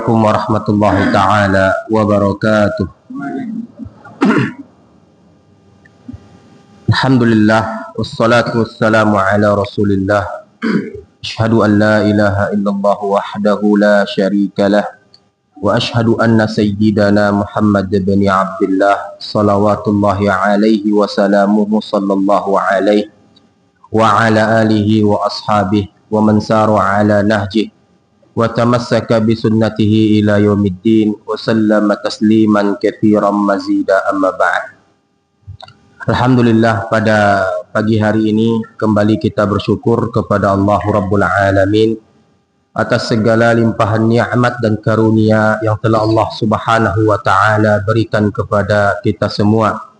Assalamualaikum warahmatullahi taala wabarakatuh. Alhamdulillah wassalatu wassalamu ala Rasulillah. Asyhadu an la ilaha illallah wahdahu la syarika lah wa asyhadu anna sayyidana Muhammad bin Abdullah salawatullahi alaihi wa salamuhu sallallahu alaihi wa ala alihi wa ashabihi wa man saru ala nahjihi wa tamassaka bi sunnatihi ila yaumiddin wa sallama tasliman katsiran mazida amma ba'd. Alhamdulillah, pada pagi hari ini kembali kita bersyukur kepada Allah Rabbul Alamin atas segala limpahan nikmat dan karunia yang telah Allah Subhanahu wa taala berikan kepada kita semua.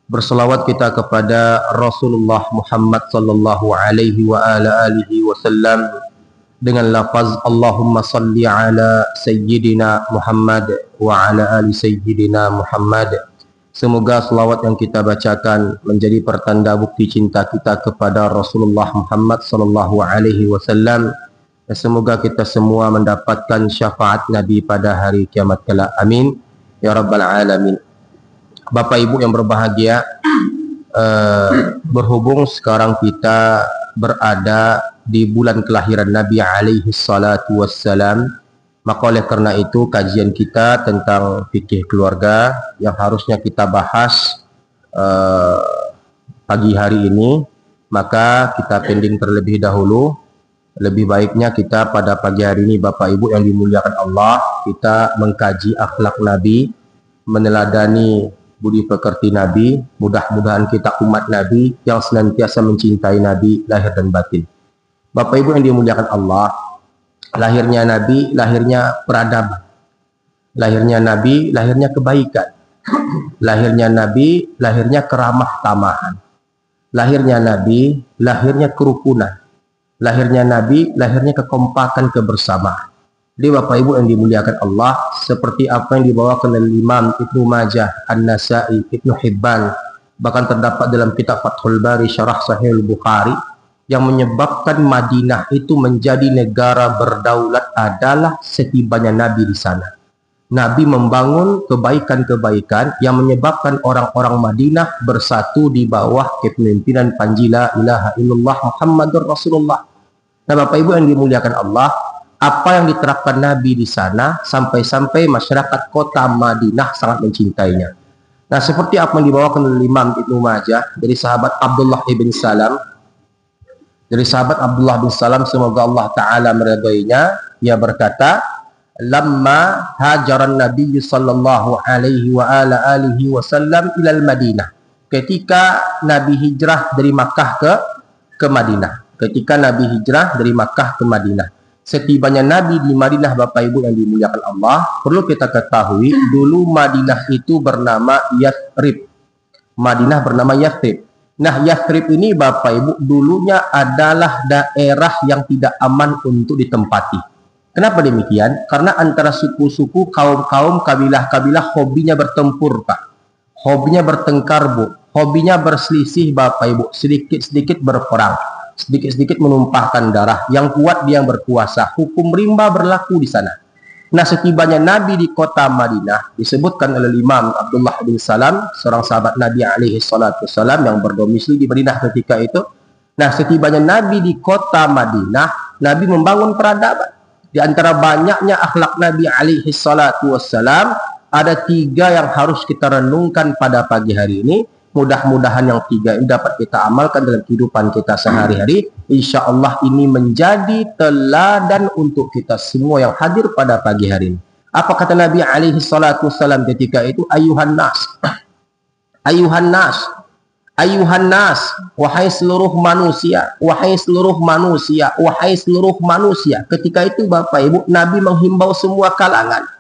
Berselawat kita kepada Rasulullah Muhammad sallallahu alaihi wa ala alihi wasallam dengan lafaz Allahumma salli ala Sayyidina Muhammad wa ala ali Sayyidina Muhammad. Semoga selawat yang kita bacakan menjadi pertanda bukti cinta kita kepada Rasulullah Muhammad sallallahu alaihi wasallam. Dan semoga kita semua mendapatkan syafaat Nabi pada hari kiamat kelak. Amin ya rabbal alamin. Bapak Ibu yang berbahagia, berhubung sekarang kita berada di bulan kelahiran Nabi alaihi salatu wassalam, maka oleh karena itu kajian kita tentang fikih keluarga yang harusnya kita bahas pagi hari ini, maka kita pending terlebih dahulu. Lebih baiknya kita pada pagi hari ini, Bapak Ibu yang dimuliakan Allah, kita mengkaji akhlak Nabi, meneladani budi pekerti Nabi. Mudah-mudahan kita umat Nabi yang senantiasa mencintai Nabi lahir dan batin. Bapak Ibu yang dimuliakan Allah, lahirnya Nabi, lahirnya peradaban. Lahirnya Nabi, lahirnya kebaikan. Lahirnya Nabi, lahirnya keramah tamahan. Lahirnya Nabi, lahirnya kerukunan. Lahirnya Nabi, lahirnya kekompakan kebersamaan. Jadi Bapak Ibu yang dimuliakan Allah, seperti apa yang dibawakan oleh Imam Ibnu Majah, An-Nasai, Ibnu Hibban, bahkan terdapat dalam kitab Fathul Bari Syarah Sahih Al-Bukhari, yang menyebabkan Madinah itu menjadi negara berdaulat adalah setibanya Nabi di sana. Nabi membangun kebaikan-kebaikan yang menyebabkan orang-orang Madinah bersatu di bawah kepemimpinan panji la ilaha illallah Muhammadur Rasulullah. Nah Bapak Ibu yang dimuliakan Allah, apa yang diterapkan Nabi di sana sampai-sampai masyarakat kota Madinah sangat mencintainya. Nah seperti apa yang dibawakan oleh Imam Ibnu Majah dari sahabat Abdullah bin Salam, semoga Allah Ta'ala meridainya, ia berkata, lamma hajaran Nabi sallallahu alaihi wa ala alihi wasallam ilal Madinah, ketika Nabi hijrah dari Makkah ke Madinah. Setibanya Nabi di Madinah, Bapak Ibu yang dimuliakan Allah, perlu kita ketahui dulu Madinah itu bernama Yathrib. Nah, Yathrib ini Bapak Ibu dulunya adalah daerah yang tidak aman untuk ditempati. Kenapa demikian? Karena antara suku-suku, kaum-kaum, kabilah-kabilah hobinya bertempur, Pak. Hobinya bertengkar, Bu. Hobinya berselisih, Bapak Ibu. Sedikit-sedikit berperang. Sedikit-sedikit menumpahkan darah. Yang kuat dia yang berkuasa. Hukum rimba berlaku di sana. Nah, setibanya Nabi di kota Madinah, disebutkan oleh Imam Abdullah bin Salam, seorang sahabat Nabi alaihi salatu wassalam yang berdomisili di Madinah ketika itu. Nah, setibanya Nabi di kota Madinah, Nabi membangun peradaban. Di antara banyaknya akhlak Nabi alaihi salatu wassalam, ada 3 yang harus kita renungkan pada pagi hari ini. Mudah-mudahan yang 3 ini dapat kita amalkan dalam kehidupan kita sehari-hari. Insya Allah ini menjadi teladan untuk kita semua yang hadir pada pagi hari ini. Apa kata Nabi alaihi salatu wassalam ketika itu? Ayuhan nas, ayuhan nas, ayuhan nas, wahai seluruh manusia, wahai seluruh manusia, wahai seluruh manusia. Ketika itu Bapak Ibu, Nabi menghimbau semua kalangan.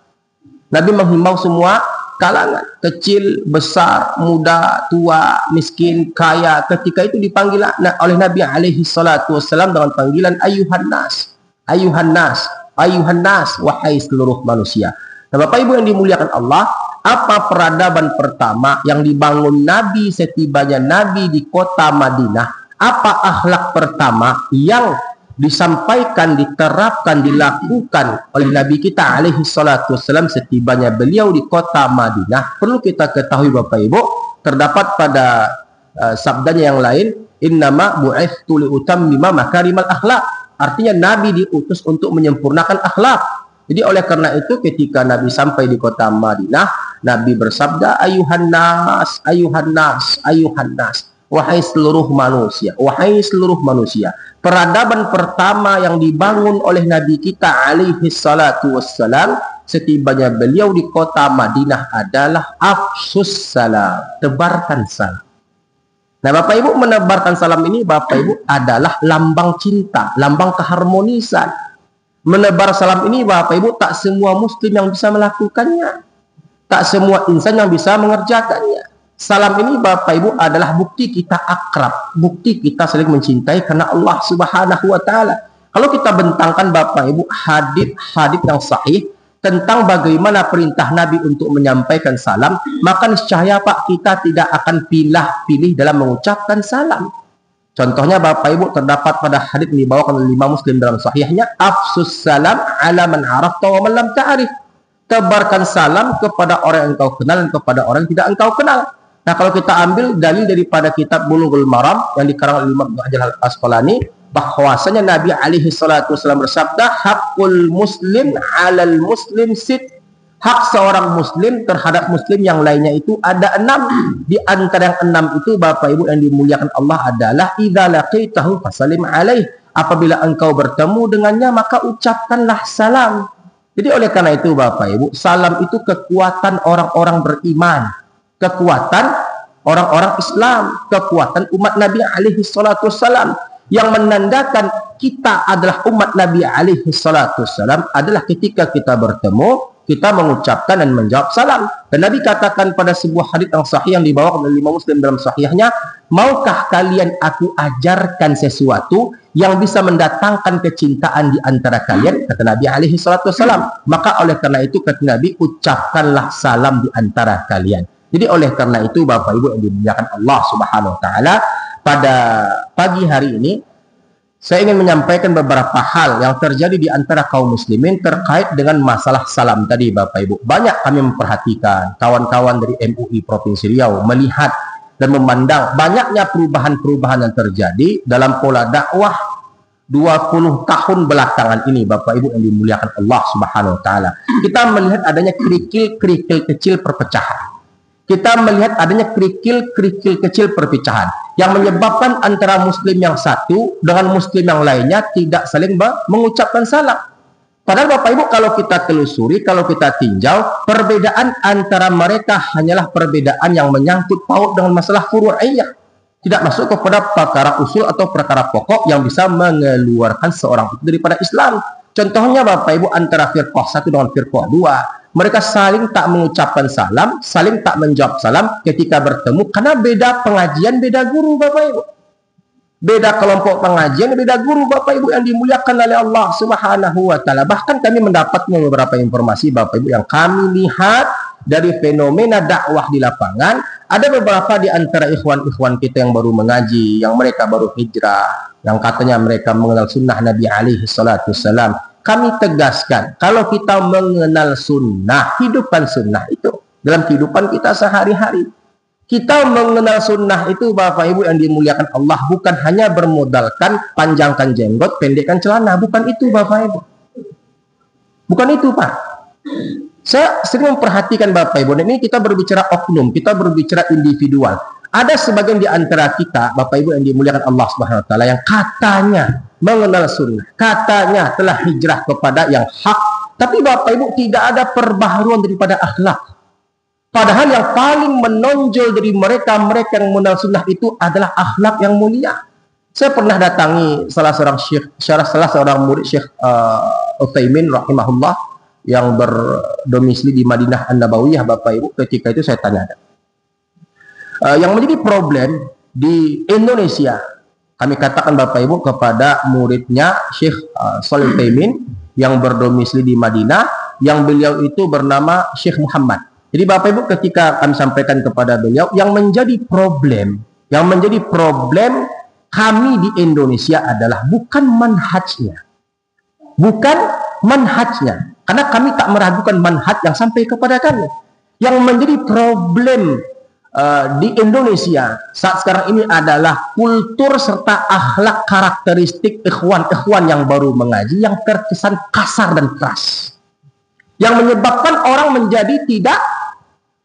Nabi menghimbau semua kalangan, kecil, besar, muda, tua, miskin, kaya. Ketika itu dipanggil oleh Nabi alaihi salatu wassalam dengan panggilan ayuhan nas, ayuhan nas, ayuhan nas, wahai seluruh manusia. Nah Bapak Ibu yang dimuliakan Allah, apa peradaban pertama yang dibangun Nabi setibanya Nabi di kota Madinah? Apa akhlak pertama yang disampaikan, diterapkan, dilakukan oleh Nabi kita alaihi salatu wassalam setibanya beliau di kota Madinah. Perlu kita ketahui Bapak Ibu, terdapat pada sabdanya yang lain, innama bu'ithtu liutammima makarimal akhlak. Artinya Nabi diutus untuk menyempurnakan akhlak. Jadi oleh karena itu ketika Nabi sampai di kota Madinah, Nabi bersabda, ayuhan nas, ayuhan nas, ayuhan nas. Wahai seluruh manusia, wahai seluruh manusia. Peradaban pertama yang dibangun oleh Nabi kita alaihi salatu wassalam setibanya beliau di kota Madinah adalah afsus salam, tebarkan salam. Nah Bapak Ibu, menebarkan salam ini Bapak Ibu adalah lambang cinta, lambang keharmonisan. Menebar salam ini Bapak Ibu tak semua muslim yang bisa melakukannya, tak semua insan yang bisa mengerjakannya. Salam ini Bapak Ibu adalah bukti kita akrab, bukti kita saling mencintai karena Allah Subhanahu wa taala. Kalau kita bentangkan Bapak Ibu hadis yang sahih tentang bagaimana perintah Nabi untuk menyampaikan salam, maka niscaya Pak kita tidak akan pilih dalam mengucapkan salam. Contohnya Bapak Ibu terdapat pada hadis yang dibawakan oleh Imam Muslim dalam sahihnya, afsus salam ala man arafta wa man lam ta'rif. Tebarkan salam kepada orang yang engkau kenal dan kepada orang yang tidak engkau kenal. Nah, kalau kita ambil dalil daripada kitab Bulughul Maram yang dikarang oleh Imam Ibnu Hajar Al-Asqalani, bahwasanya Nabi alaihi salatu wasallam bersabda, hakul muslim 'alal muslim sit. Hak seorang muslim terhadap muslim yang lainnya itu ada 6. Di antara yang 6 itu Bapak Ibu yang dimuliakan Allah adalah idza laqitahu fasalim alaih. Apabila engkau bertemu dengannya maka ucapkanlah salam. Jadi oleh karena itu Bapak Ibu, salam itu kekuatan orang-orang beriman, kekuatan orang-orang Islam, kekuatan umat Nabi alaihi salatu wassalam. Yang menandakan kita adalah umat Nabi alaihi salatu wassalam adalah ketika kita bertemu, kita mengucapkan dan menjawab salam. Dan Nabi katakan pada sebuah hadis yang sahih yang dibawakan oleh Imam Muslim dalam sahihnya, maukah kalian aku ajarkan sesuatu yang bisa mendatangkan kecintaan di antara kalian? Kata Nabi alaihi salatu wassalam. Maka oleh karena itu kata Nabi, ucapkanlah salam di antara kalian. Jadi oleh karena itu Bapak Ibu yang dimuliakan Allah Subhanahu wa taala, pada pagi hari ini saya ingin menyampaikan beberapa hal yang terjadi di antara kaum muslimin terkait dengan masalah salam tadi Bapak Ibu. Banyak kami memperhatikan, kawan-kawan dari MUI Provinsi Riau melihat dan memandang banyaknya perubahan-perubahan yang terjadi dalam pola dakwah 20 tahun belakangan ini Bapak Ibu yang dimuliakan Allah Subhanahu wa taala. Kita melihat adanya kerikil-kerikil kecil perpecahan. Kita melihat adanya kerikil-kerikil kecil perpecahan yang menyebabkan antara muslim yang satu dengan muslim yang lainnya tidak saling mengucapkan salam. Padahal Bapak Ibu kalau kita telusuri, kalau kita tinjau, perbedaan antara mereka hanyalah perbedaan yang menyangkut paut dengan masalah furu'iyah. Tidak masuk kepada perkara usul atau perkara pokok yang bisa mengeluarkan seorang itu daripada Islam. Contohnya Bapak Ibu antara firqah satu dengan firqah dua, mereka saling tak mengucapkan salam, saling tak menjawab salam ketika bertemu karena beda pengajian, beda guru Bapak Ibu. Beda kelompok pengajian, beda guru Bapak Ibu yang dimuliakan oleh Allah Subhanahu wa taala. Bahkan kami mendapat beberapa informasi Bapak Ibu yang kami lihat dari fenomena dakwah di lapangan. Ada beberapa di antara ikhwan-ikhwan kita yang baru mengaji, yang mereka baru hijrah, yang katanya mereka mengenal sunnah Nabi alaihi salatu wassalam. Kami tegaskan, kalau kita mengenal sunnah, hidupkan sunnah itu dalam kehidupan kita sehari-hari. Kita mengenal sunnah itu Bapak Ibu yang dimuliakan Allah, bukan hanya bermodalkan panjangkan jenggot, pendekkan celana. Bukan itu Bapak Ibu. Bukan itu Pak. Saya sering memperhatikan Bapak Ibu, dan ini kita berbicara oknum, kita berbicara individual. Ada sebagian di antara kita, Bapak Ibu yang dimuliakan Allah Subhanahu wa taala, yang katanya mengenal sunnah, katanya telah hijrah kepada yang hak, tapi Bapak Ibu tidak ada perbaharuan daripada akhlak. Padahal yang paling menonjol dari mereka yang mengenal sunnah itu adalah akhlak yang mulia. Saya pernah datangi salah seorang murid Syekh Utsaimin rahimahullah yang berdomisili di Madinah An-Nabawiyah Bapak Ibu. Ketika itu saya tanya, yang menjadi problem di Indonesia, kami katakan Bapak Ibu kepada muridnya Syekh Shalih Utsaimin yang berdomisili di Madinah, yang beliau itu bernama Syekh Muhammad. Jadi Bapak Ibu ketika kami sampaikan kepada beliau, yang menjadi problem kami di Indonesia adalah bukan manhajnya. Bukan manhajnya. Karena kami tak meragukan manhaj yang sampai kepada kami. Yang menjadi problem di Indonesia saat sekarang ini adalah kultur serta akhlak karakteristik ikhwan-ikhwan yang baru mengaji yang terkesan kasar dan keras. Yang menyebabkan orang menjadi tidak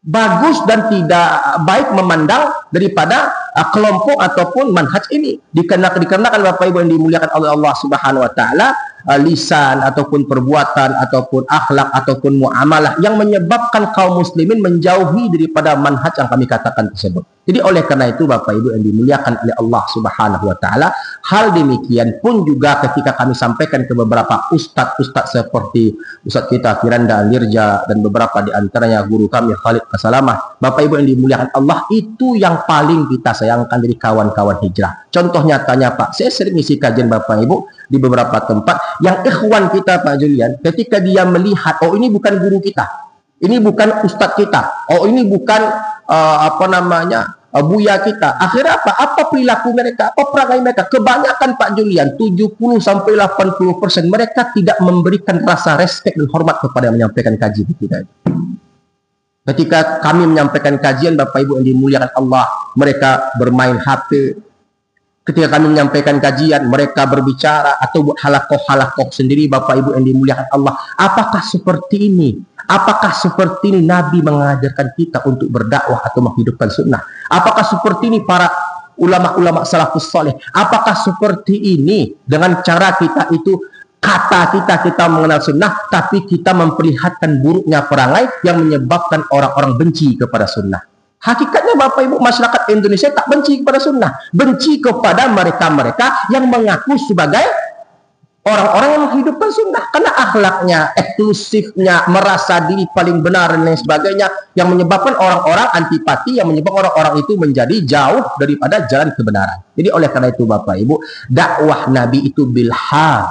bagus dan tidak baik memandang daripada kelompok ataupun manhaj ini. Dikarenakan Bapak Ibu yang dimuliakan oleh Allah Subhanahu wa taala, lisan ataupun perbuatan ataupun akhlak ataupun muamalah yang menyebabkan kaum muslimin menjauhi daripada manhaj yang kami katakan tersebut. Jadi oleh karena itu Bapak Ibu yang dimuliakan oleh Allah Subhanahu wa taala, hal demikian pun juga ketika kami sampaikan ke beberapa ustadz seperti Ustadz kita Firanda Lirja dan beberapa di antaranya guru kami Khalid Kasalamah, Bapak Ibu yang dimuliakan Allah, itu yang paling kita sayangkan dari kawan-kawan hijrah. Contoh nyatanya Pak, saya sering isi kajian Bapak Ibu di beberapa tempat yang ikhwan kita Pak Julian, ketika dia melihat, oh ini bukan guru kita, ini bukan ustadz kita, oh ini bukan buya kita. Akhirnya apa perilaku mereka, apa perangai mereka? Kebanyakan Pak Julian, 70-80% mereka tidak memberikan rasa respect dan hormat kepada yang menyampaikan kajian kita. Ketika kami menyampaikan kajian Bapak Ibu yang dimuliakan Allah, mereka bermain HP. Ketika kami menyampaikan kajian, mereka berbicara atau buat halakoh-halakoh sendiri Bapak Ibu yang dimuliakan Allah. Apakah seperti ini? Apakah seperti ini Nabi mengajarkan kita untuk berdakwah atau menghidupkan sunnah? Apakah seperti ini para ulama-ulama salafus saleh? Apakah seperti ini dengan cara kita itu, kata kita mengenal sunnah, tapi kita memperlihatkan buruknya perangai yang menyebabkan orang-orang benci kepada sunnah? Hakikatnya Bapak Ibu, masyarakat Indonesia tak benci kepada sunnah, benci kepada mereka-mereka yang mengaku sebagai orang-orang yang menghidupkan sunnah, karena akhlaknya, eksklusifnya, merasa diri paling benar dan lain sebagainya, yang menyebabkan orang-orang antipati, yang menyebabkan orang-orang itu menjadi jauh daripada jalan kebenaran. Jadi oleh karena itu Bapak Ibu, dakwah Nabi itu bilhal,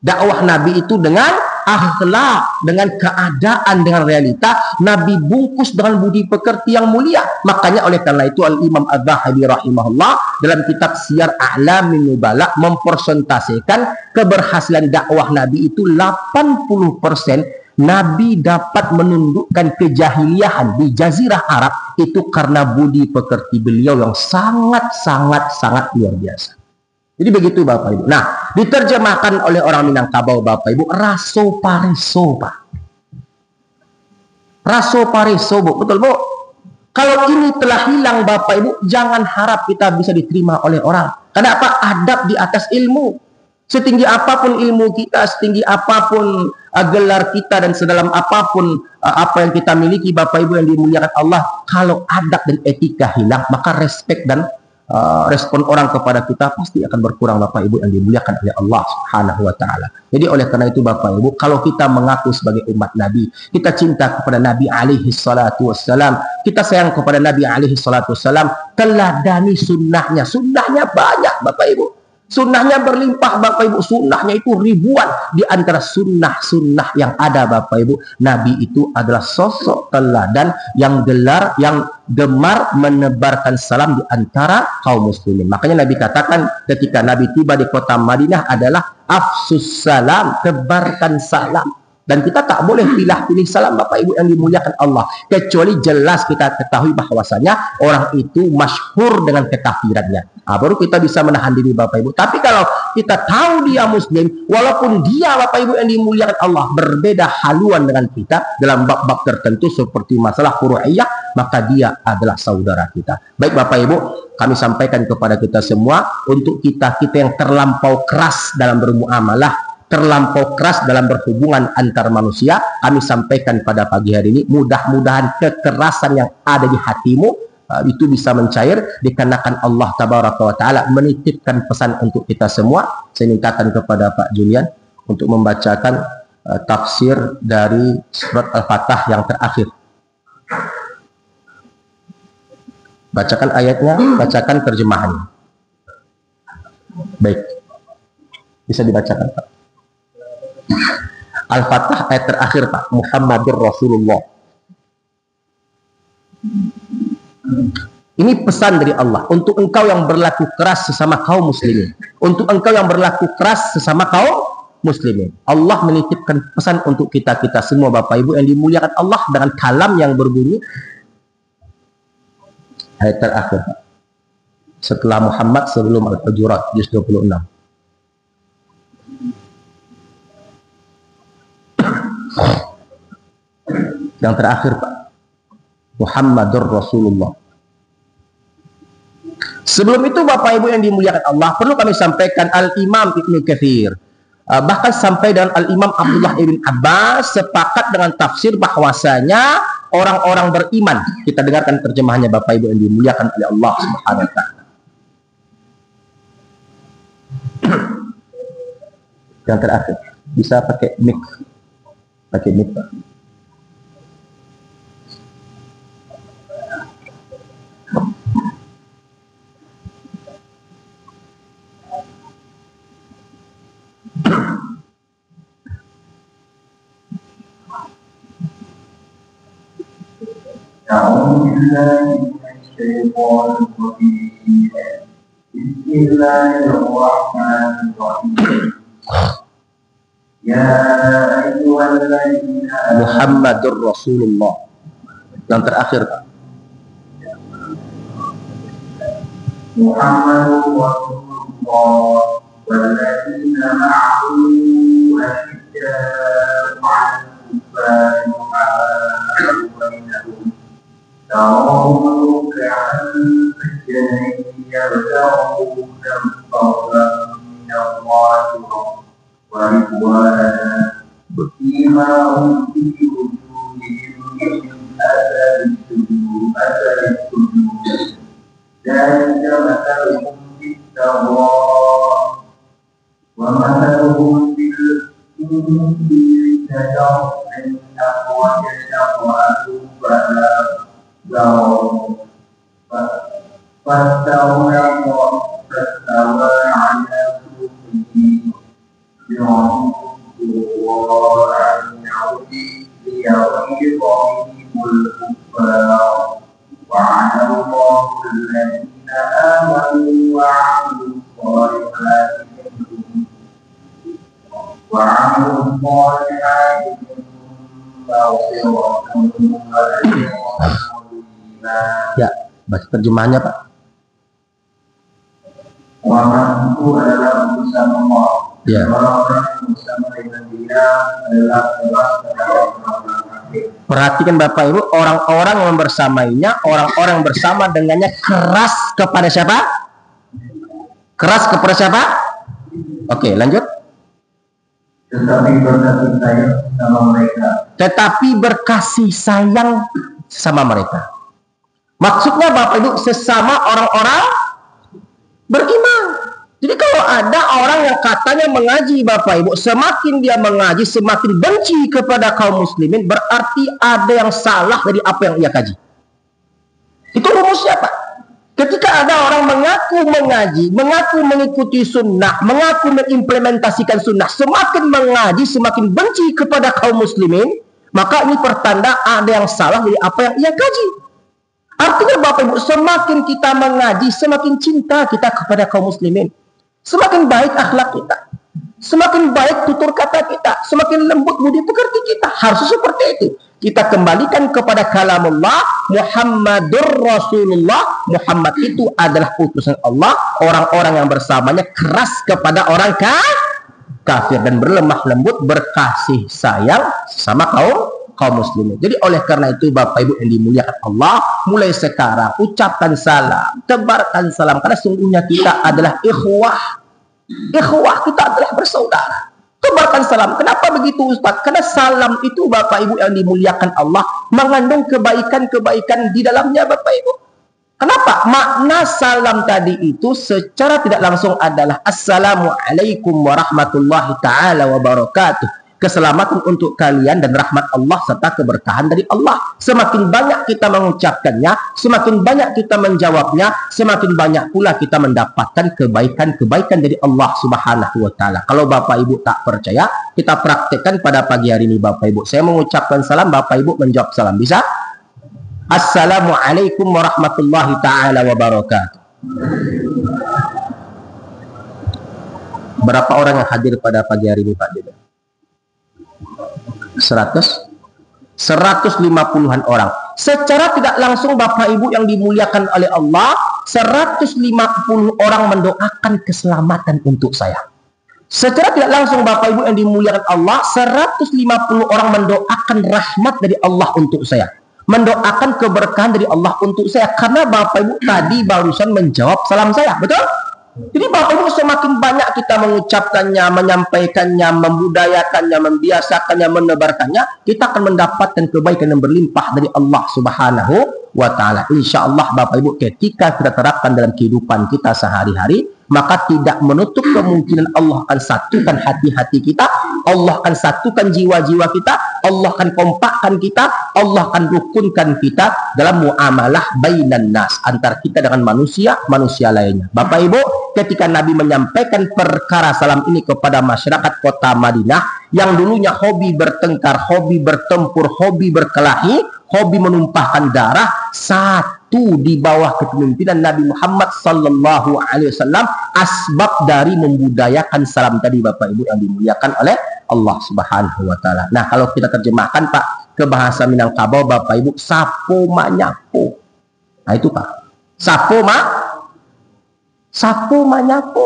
dakwah Nabi itu dengan akhlak, dengan keadaan, dengan realita. Nabi bungkus dengan budi pekerti yang mulia. Makanya oleh karena itu Al-Imam Az-Zahabi rahimahullah dalam kitab Siyar A'lamin Nubala mempresentasikan keberhasilan dakwah Nabi itu 80% Nabi dapat menundukkan kejahiliahan di Jazirah Arab itu karena budi pekerti beliau yang sangat luar biasa. Jadi begitu Bapak Ibu. Nah, diterjemahkan oleh orang Minangkabau Bapak Ibu, raso pareso Pak. Raso pareso Bu, betul Bu? Kalau ini telah hilang Bapak Ibu, jangan harap kita bisa diterima oleh orang. Karena apa? Adab di atas ilmu. Setinggi apapun ilmu kita, setinggi apapun gelar kita dan sedalam apapun apa yang kita miliki Bapak Ibu yang dimuliakan Allah, kalau adab dan etika hilang, maka respect dan respon orang kepada kita pasti akan berkurang Bapak Ibu yang dimuliakan oleh Allah Subhanahu wa taala. Jadi oleh karena itu Bapak Ibu, kalau kita mengaku sebagai umat Nabi, kita cinta kepada Nabi alaihi salatu wassalam, kita sayang kepada Nabi alaihi salatu wassalam, teladani sunnahnya. Sunnahnya banyak Bapak Ibu. Sunnahnya berlimpah Bapak Ibu, sunnahnya itu ribuan. Di antara sunnah-sunnah yang ada Bapak Ibu, Nabi itu adalah sosok teladan yang gemar menebarkan salam di antara kaum muslimin. Makanya Nabi katakan ketika Nabi tiba di kota Madinah adalah afsus salam, tebarkan salam. Dan kita tak boleh pilih salam Bapak Ibu yang dimuliakan Allah, kecuali jelas kita ketahui bahwasanya orang itu masyhur dengan kekafirannya. Baru kita bisa menahan diri Bapak Ibu. Tapi kalau kita tahu dia muslim, walaupun dia Bapak Ibu yang dimuliakan Allah berbeda haluan dengan kita dalam bab-bab tertentu seperti masalah furu'iyah, maka dia adalah saudara kita. Baik Bapak Ibu, kami sampaikan kepada kita semua, untuk kita yang terlampau keras dalam bermuamalah, terlampau keras dalam berhubungan antar manusia, kami sampaikan pada pagi hari ini, mudah-mudahan kekerasan yang ada di hatimu itu bisa mencair, dikarenakan Allah Tabaraka wa Ta'ala menitipkan pesan untuk kita semua. Saya mintakan kepada Pak Julian untuk membacakan tafsir dari surat Al-Fatah yang terakhir. Bacakan ayatnya, bacakan terjemahannya. Baik, bisa dibacakan Pak. Al-Fatah ayat terakhir Pak, Muhammadur Rasulullah. Ini pesan dari Allah untuk engkau yang berlaku keras sesama kaum muslimin. Untuk engkau yang berlaku keras sesama kaum muslimin. Allah menitipkan pesan untuk kita-kita semua Bapak Ibu yang dimuliakan Allah dengan kalam yang berbunyi ayat terakhir. Setelah Muhammad sebelum Al-Hujurat juz 26. Yang terakhir Pak. Muhammadur Rasulullah. Sebelum itu Bapak Ibu yang dimuliakan Allah, perlu kami sampaikan Al-Imam Ibnu Katsir, bahkan sampai dengan Al-Imam Abdullah ibn Abbas sepakat dengan tafsir bahwasanya orang-orang beriman. Kita dengarkan terjemahannya Bapak Ibu yang dimuliakan oleh Allah Subhanahu wa taala. Yang terakhir, bisa pakai mic. Pakai mic, Pak. أعوذ بالله من الشيطان الرجيم بسم الله الرحمن الرحيم يا أيها الذين آمنوا Muhammadur Rasulullah. Yang terakhir Pak. محمد رسول الله والذين معه أشداء على الكفار رحماء بينهم تراهم ركعا سجدا يبتغون فضلا من الله ورضوانا سيماهم في وجوههم من أثر السجود ذلك مثلهم في التوراة ومثلهم في الإنجيل كزرع أخرج شطأه فاستوى على سوقه يعجب الضراع ليغيظ بهم الكفار وعد الله الذين آمنوا وعملوا الصالحات منهم مغفرة وأجرا عظيما. Ya, baca terjemahannya Pak. Waman itu adalah urusan Allah. Ya. Orang-orang yang bersama dengan dia adalah bebas dari orang-orang kafir. Perhatikan Bapak Ibu, orang-orang yang bersamanya, orang-orang yang bersama dengannya keras kepada siapa? Keras kepada siapa? Oke, lanjut. Tetapi berkasih sayang sama mereka. Tetapi berkasih sayang sama mereka. Maksudnya Bapak Ibu, sesama orang-orang beriman. Jadi kalau ada orang yang katanya mengaji Bapak Ibu, semakin dia mengaji, semakin benci kepada kaum muslimin, berarti ada yang salah dari apa yang ia kaji. Itu rumusnya Pak. Ketika ada orang mengaku mengaji, mengaku mengikuti sunnah, mengaku mengimplementasikan sunnah, semakin mengaji, semakin benci kepada kaum muslimin, maka ini pertanda ada yang salah dari apa yang ia kaji. Artinya Bapak Ibu, semakin kita mengaji, semakin cinta kita kepada kaum muslimin. Semakin baik akhlak kita, semakin baik tutur kata kita, semakin lembut budi pekerti kita. Harus seperti itu. Kita kembalikan kepada kalamullah, Muhammadur Rasulullah. Muhammad itu adalah utusan Allah. Orang-orang yang bersamanya keras kepada orang kafir dan berlemah lembut, berkasih sayang sama kaum muslimin. Jadi oleh karena itu Bapak Ibu yang dimuliakan Allah, mulai sekarang ucapkan salam, tebarkan salam, karena sungguhnya kita adalah ikhwah. Ikhwah, kita adalah bersaudara. Tebarkan salam. Kenapa begitu Ustaz? Karena salam itu Bapak Ibu yang dimuliakan Allah mengandung kebaikan-kebaikan di dalamnya Bapak Ibu. Kenapa? Makna salam tadi itu secara tidak langsung adalah Assalamualaikum warahmatullahi ta'ala wabarakatuh. Keselamatan untuk kalian dan rahmat Allah serta keberkahan dari Allah. Semakin banyak kita mengucapkannya, semakin banyak kita menjawabnya, semakin banyak pula kita mendapatkan kebaikan-kebaikan dari Allah Subhanahu wa taala. Kalau Bapak Ibu tak percaya, kita praktekkan pada pagi hari ini Bapak Ibu. Saya mengucapkan salam, Bapak Ibu menjawab salam. Bisa? Assalamualaikum warahmatullahi taala wabarakatuh. Berapa orang yang hadir pada pagi hari ini, Pak Dede? 150-an orang. Secara tidak langsung Bapak Ibu yang dimuliakan oleh Allah, 150 orang mendoakan keselamatan untuk saya. Secara tidak langsung Bapak Ibu yang dimuliakan Allah, 150 orang mendoakan rahmat dari Allah untuk saya. Mendoakan keberkahan dari Allah untuk saya. Karena Bapak Ibu tadi barusan menjawab salam saya. Betul? Jadi Bapak Ibu semakin banyak kita mengucapkannya, menyampaikannya, membudayakannya, membiasakannya, menebarkannya, kita akan mendapatkan kebaikan yang berlimpah dari Allah Subhanahu wa Ta'ala. Insya Allah Bapak Ibu, ketika kita terapkan dalam kehidupan kita sehari-hari, maka tidak menutup kemungkinan Allah akan satukan hati-hati kita, Allah akan satukan jiwa-jiwa kita, Allah akan kompakkan kita, Allah akan rukunkan kita dalam muamalah bainan nas, antara kita dengan manusia lainnya. Bapak Ibu, ketika Nabi menyampaikan perkara salam ini kepada masyarakat kota Madinah yang dulunya hobi bertengkar, hobi bertempur, hobi berkelahi, hobi menumpahkan darah, satu di bawah kepemimpinan Nabi Muhammad sallallahu alaihi wasallam, asbab dari membudayakan salam tadi Bapak Ibu yang dimuliakan oleh Allah Subhanahu wa Ta'ala. Nah, kalau kita terjemahkan Pak ke bahasa Minangkabau Bapak Ibu, sapo manyapo. Nah itu Pak, sapo manyapo.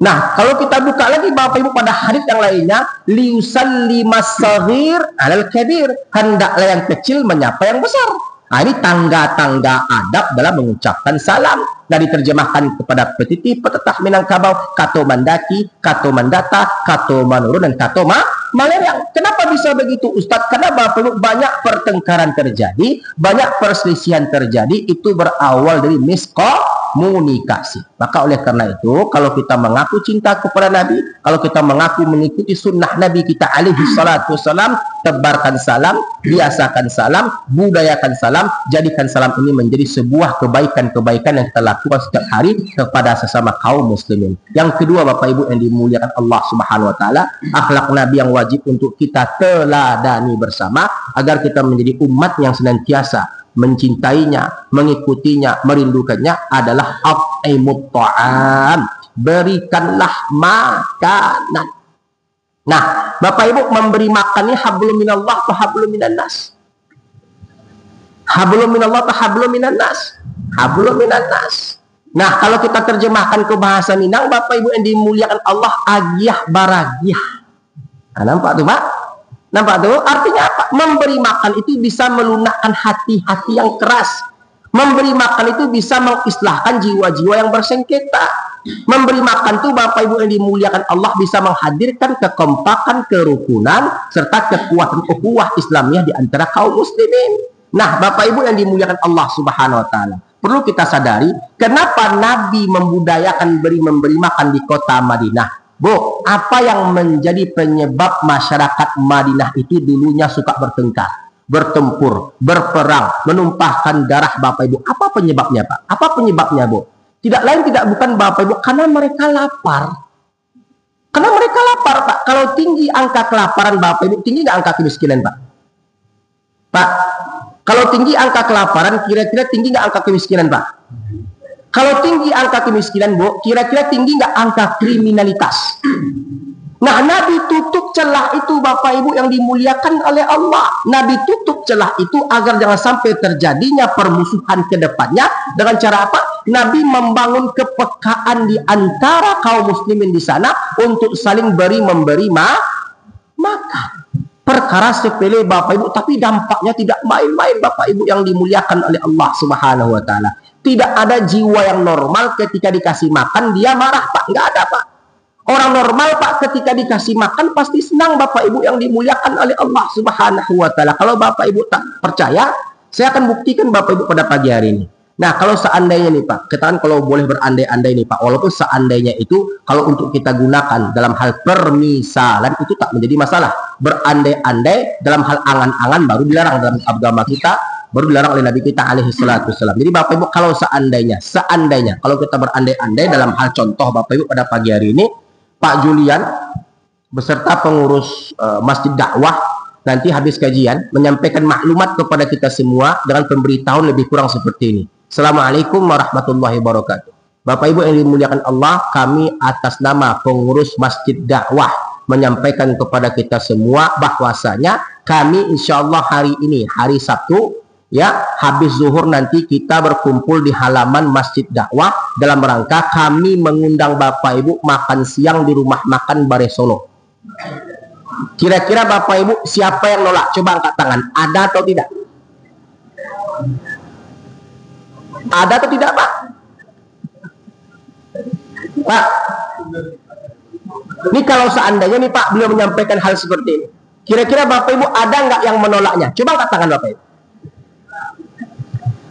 Nah, kalau kita buka lagi Bapak Ibu pada hadits yang lainnya, liusallimas saghir alal kabir, hendaklah yang kecil menyapa yang besar. Nah, ini tangga-tangga adab dalam mengucapkan salam. Nah, diterjemahkan kepada petiti petetah Minangkabau, kato mandaki, kato mandata, kato manurun, dan kato malerang. Kenapa bisa begitu Ustadz? Karena Bapak Ibu banyak pertengkaran terjadi, banyak perselisihan terjadi, itu berawal dari miskomunikasi. Maka oleh karena itu, kalau kita mengaku cinta kepada Nabi, kalau kita mengaku mengikuti sunnah Nabi kita alaihi salatu wassalam, tebarkan salam, biasakan salam, budayakan salam, jadikan salam ini menjadi sebuah kebaikan-kebaikan yang kita lakukan setiap hari kepada sesama kaum muslimin. Yang kedua Bapak Ibu yang dimuliakan Allah Subhanahu wa Ta'ala, akhlak Nabi yang wajib untuk kita teladani bersama agar kita menjadi umat yang senantiasa mencintainya, mengikutinya, merindukannya adalah at'imut ta'am, berikanlah makanan. Nah, Bapak Ibu, memberi makan ini hablum minallah atau hablum minan nas? Hablum minallah atau hablum minan nas? Hablum minan nas. Nah, kalau kita terjemahkan ke bahasa Minang Bapak Ibu yang dimuliakan Allah, agiyah baragiah. Nah, nampak tuh Pak? Nampak tuh? Artinya apa? Memberi makan itu bisa melunakkan hati-hati yang keras. Memberi makan itu bisa mengislahkan jiwa-jiwa yang bersengketa. Memberi makan itu Bapak Ibu yang dimuliakan Allah bisa menghadirkan kekompakan, kerukunan, serta kekuatan ukhuwah Islamiyah di antara kaum muslimin. Nah, Bapak Ibu yang dimuliakan Allah Subhanahu wa Ta'ala, perlu kita sadari kenapa Nabi membudayakan memberi makan di kota Madinah. Bu, apa yang menjadi penyebab masyarakat Madinah itu dulunya suka bertengkar, bertempur, berperang, menumpahkan darah Bapak Ibu? Apa penyebabnya Pak? Apa penyebabnya Bu? Tidak lain tidak bukan Bapak Ibu, karena mereka lapar. Karena mereka lapar Pak. Kalau tinggi angka kelaparan Bapak Ibu, tinggi nggak angka kemiskinan Pak? Pak, kalau tinggi angka kelaparan, kira-kira tinggi nggak angka kemiskinan Pak? Kalau tinggi angka kemiskinan Bu, kira-kira tinggi nggak angka kriminalitas? Nah, Nabi tutup celah itu Bapak Ibu yang dimuliakan oleh Allah. Nabi tutup celah itu agar jangan sampai terjadinya permusuhan ke depannya. Dengan cara apa? Nabi membangun kepekaan di antara kaum muslimin di sana untuk saling memberi makan. Perkara sepele Bapak Ibu, tapi dampaknya tidak main-main Bapak Ibu yang dimuliakan oleh Allah Subhanahu wa Ta'ala. Tidak ada jiwa yang normal ketika dikasih makan dia marah Pak, nggak ada Pak. Orang normal Pak ketika dikasih makan pasti senang Bapak Ibu yang dimuliakan oleh Allah Subhanahu wa Ta'ala. Kalau Bapak Ibu tak percaya, saya akan buktikan Bapak Ibu pada pagi hari ini. Nah, kalau seandainya nih Pak, kita kan kalau boleh berandai-andai nih Pak, walaupun seandainya itu kalau untuk kita gunakan dalam hal permisalan itu tak menjadi masalah. Berandai-andai dalam hal angan-angan baru dilarang dalam agama kita, baru dilarang oleh Nabi kita alaihi salatu wassalam. Jadi Bapak Ibu, kalau seandainya kalau kita berandai-andai dalam hal contoh Bapak Ibu pada pagi hari ini, Pak Julian beserta pengurus Masjid Dakwah nanti habis kajian menyampaikan maklumat kepada kita semua dengan pemberitahuan lebih kurang seperti ini. Assalamualaikum warahmatullahi wabarakatuh. Bapak Ibu yang dimuliakan Allah, kami atas nama pengurus Masjid Dakwah menyampaikan kepada kita semua bahwasanya kami insya Allah hari ini, hari Sabtu, ya, habis zuhur nanti kita berkumpul di halaman Masjid Dakwah dalam rangka kami mengundang Bapak Ibu makan siang di rumah makan Bare Solo. Kira-kira Bapak Ibu siapa yang nolak? Coba angkat tangan. Ada atau tidak? Ada atau tidak, Pak? Pak, ini kalau seandainya nih Pak beliau menyampaikan hal seperti ini, kira-kira Bapak Ibu ada nggak yang menolaknya? Coba angkat tangan Bapak Ibu.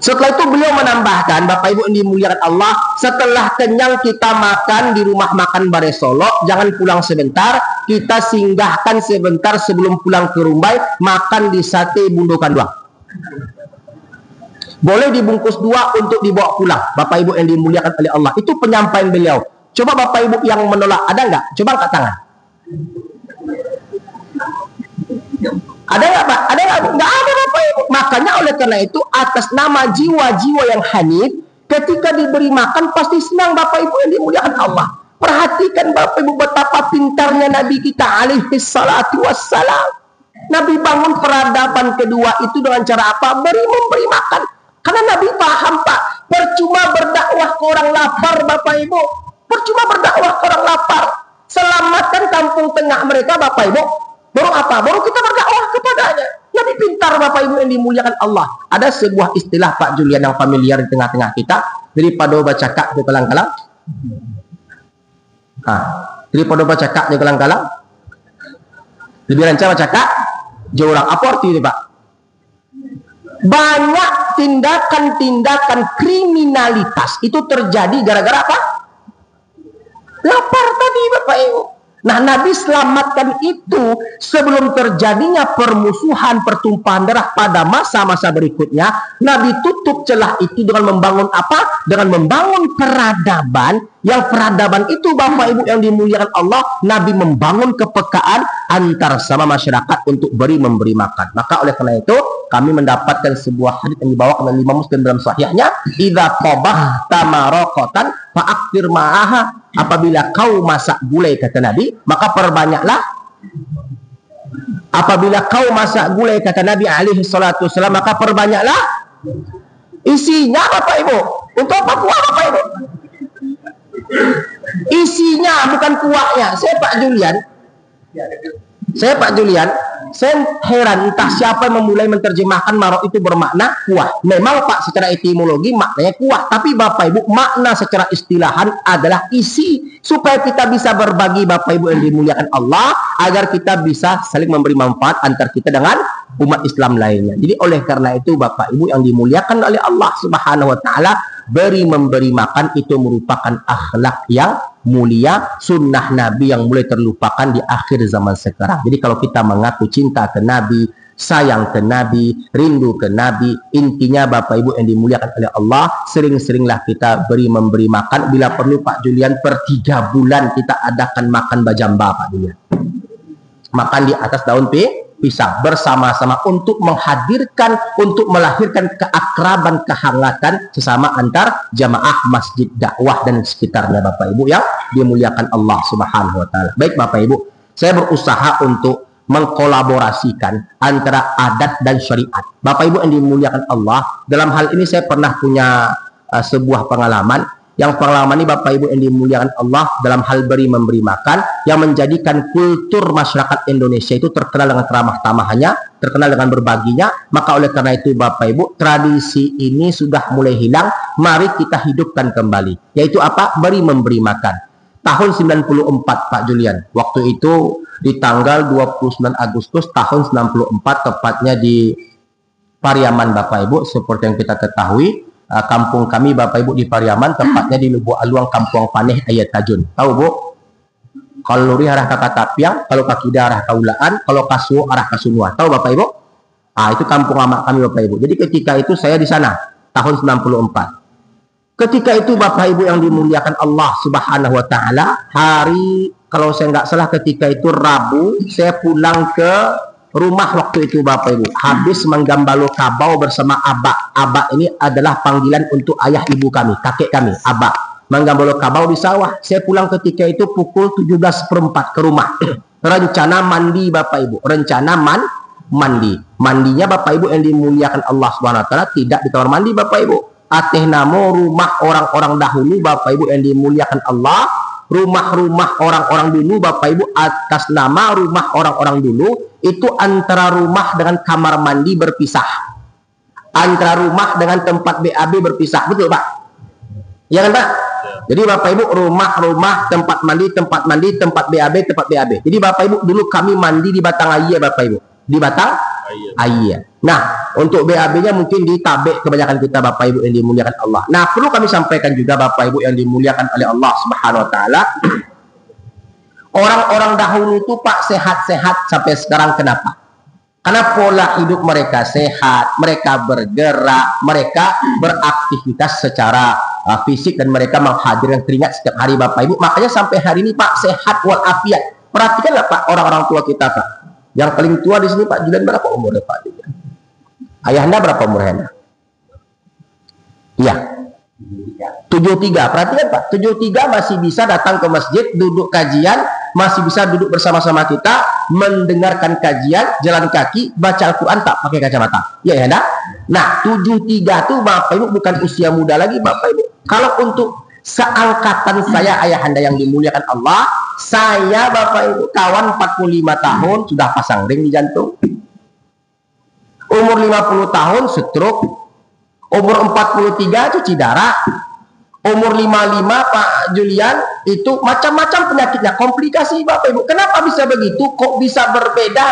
Setelah itu beliau menambahkan, Bapak Ibu yang dimuliakan Allah, setelah kenyang kita makan di rumah makan Bare Solo, jangan pulang sebentar, kita singgahkan sebentar sebelum pulang ke Rumbai, makan di sate Bundokan 2. Boleh dibungkus 2 untuk dibawa pulang. Bapak Ibu yang dimuliakan oleh Allah. Itu penyampaian beliau. Coba Bapak Ibu yang menolak, ada nggak? Coba angkat tangan. Ada nggak Pak? Ada nggak? Nggak ada Bapak Ibu. Makanya oleh karena itu atas nama jiwa-jiwa yang hanif, ketika diberi makan pasti senang Bapak Ibu yang dimuliakan Allah. Perhatikan Bapak Ibu betapa pintarnya Nabi kita alaihi salatu wassalam. Nabi bangun peradaban kedua itu dengan cara apa? Memberi makan. Karena Nabi paham Pak, percuma berdakwah ke orang lapar Bapak Ibu. Percuma berdakwah ke orang lapar. Selamatkan kampung tengah mereka Bapak Ibu. Baru apa? Baru kita berdakwah kepadanya. Nabi pintar Bapak Ibu yang dimuliakan Allah. Ada sebuah istilah Pak Julian yang familiar di tengah-tengah kita. Daripada baca kak di kalang-kalang. Daripada baca kak di kalang-kalang. Lebih lancar baca kak. Jauh orang. Apa arti ini Pak? Banyak tindakan-tindakan kriminalitas itu terjadi gara-gara apa? Lapar tadi Bapak Ibu. Nah, Nabi selamatkan itu sebelum terjadinya permusuhan, pertumpahan darah pada masa-masa berikutnya. Nabi tutup celah itu dengan membangun apa? Dengan membangun peradaban. Yang peradaban itu Bapak Ibu yang dimuliakan Allah, Nabi membangun kepekaan antar sama masyarakat untuk memberi makan. Maka oleh karena itu kami mendapatkan sebuah hadits yang dibawakan oleh Imam Muslim dalam sahihnya, idza tabahta maraqatan fa'aktir ma'aha. Apabila kau masak gulai kata Nabi, maka perbanyaklah. Apabila kau masak gulai kata Nabi alaihi salatu wasallam, maka perbanyaklah isinya Bapak Ibu. Untuk apa kuah Bapak Ibu? Isinya bukan kuahnya. Saya Pak Julian, saya heran entah siapa yang memulai menerjemahkan marok itu bermakna kuah. Memang Pak secara etimologi maknanya kuah, tapi Bapak Ibu makna secara istilahan adalah isi, supaya kita bisa berbagi Bapak Ibu yang dimuliakan Allah, agar kita bisa saling memberi manfaat antar kita dengan umat Islam lainnya. Jadi oleh karena itu Bapak Ibu yang dimuliakan oleh Allah Subhanahu wa taala, memberi makan itu merupakan akhlak yang mulia, sunnah Nabi yang mulai terlupakan di akhir zaman sekarang. Jadi kalau kita mengaku cinta ke Nabi, sayang ke Nabi, rindu ke Nabi, intinya Bapak Ibu yang dimuliakan oleh Allah, sering-seringlah kita memberi makan. Bila perlu Pak Julian, per 3 bulan kita adakan makan bajamba Pak Julian. Makan di atas daun pisang bersama-sama untuk menghadirkan, untuk melahirkan keakraban, kehangatan sesama antar jamaah Masjid Dakwah dan sekitarnya Bapak Ibu yang dimuliakan Allah Subhanahu wa taala. Baik Bapak Ibu, saya berusaha untuk mengkolaborasikan antara adat dan syariat. Bapak Ibu yang dimuliakan Allah, dalam hal ini saya pernah punya sebuah pengalaman. Yang pengalaman ini Bapak Ibu yang dimuliakan Allah dalam hal memberi makan, yang menjadikan kultur masyarakat Indonesia itu terkenal dengan keramah tamahannya, terkenal dengan berbaginya. Maka oleh karena itu Bapak Ibu, tradisi ini sudah mulai hilang. Mari kita hidupkan kembali. Yaitu apa? Memberi makan. Tahun 94 Pak Julian. Waktu itu di tanggal 29 Agustus tahun 94, tepatnya di Pariaman Bapak Ibu, seperti yang kita ketahui. Kampung kami Bapak Ibu di Pariaman, tepatnya di Lubuk Aluang, Kampung Paneh, Ayat Tajun. Tahu Bu? Kalau luri arah ke Katapiang, kalau Kakida arah ke Ulaan, kalau Kasuo arah ke Sunua. Tahu Bapak Ibu? Itu kampung lama kami Bapak Ibu. Jadi ketika itu saya di sana tahun 94. Ketika itu Bapak Ibu yang dimuliakan Allah Subhanahu wa taala, hari, kalau saya nggak salah ketika itu Rabu, saya pulang ke rumah waktu itu Bapak Ibu habis menggambalo kabau bersama Abak. Abak ini adalah panggilan untuk ayah ibu kami, kakek kami, Abak. Menggambalo kabau di sawah. Saya pulang ketika itu pukul 17:04 ke rumah. Rencana mandi Bapak Ibu, rencana mandi. Mandinya Bapak Ibu yang dimuliakan Allah Subhanahu wa taala tidak di kamar mandi Bapak Ibu. Ateh namo rumah orang-orang dahulu Bapak Ibu yang dimuliakan Allah. Rumah-rumah orang-orang dulu Bapak Ibu atas nama rumah orang-orang dulu itu antara rumah dengan kamar mandi berpisah. Antara rumah dengan tempat BAB berpisah. Betul Pak? Ya kan Pak? Jadi Bapak Ibu rumah-rumah, tempat mandi, tempat BAB. Jadi Bapak Ibu dulu kami mandi di Batang Ayia Bapak Ibu. Di Batang Ayia. Nah, untuk BAB-nya mungkin di Tabek kebanyakan kita Bapak Ibu yang dimuliakan Allah. Nah, perlu kami sampaikan juga Bapak Ibu yang dimuliakan oleh Allah Subhanahu wa taala. Orang-orang dahulu itu Pak sehat-sehat sampai sekarang kenapa? Karena pola hidup mereka sehat, mereka bergerak, mereka beraktivitas secara fisik dan mereka menghadirkan keringat setiap hari Bapak Ibu. Makanya sampai hari ini Pak sehat walafiat. Perhatikanlah Pak orang-orang tua kita Pak. Yang paling tua di sini Pak Julian berapa umurnya Pak Julian? Ayah Anda berapa umurnya? Iya. 73. Perhatikan Pak, 73 masih bisa datang ke masjid, duduk kajian, masih bisa duduk bersama-sama kita, mendengarkan kajian, jalan kaki, baca Al-Quran tak pakai kacamata. Ya ya Anda? Nah, 73 itu Bapak Ibu bukan usia muda lagi Bapak Ibu. Kalau untuk seangkatan saya ayah Anda yang dimuliakan Allah, saya Bapak Ibu kawan 45 tahun sudah pasang ring di jantung. Umur 50 tahun stroke. Umur 43 cuci darah. Umur 55 Pak Julian itu macam-macam penyakitnya, komplikasi Bapak Ibu. Kenapa bisa begitu? Kok bisa berbeda?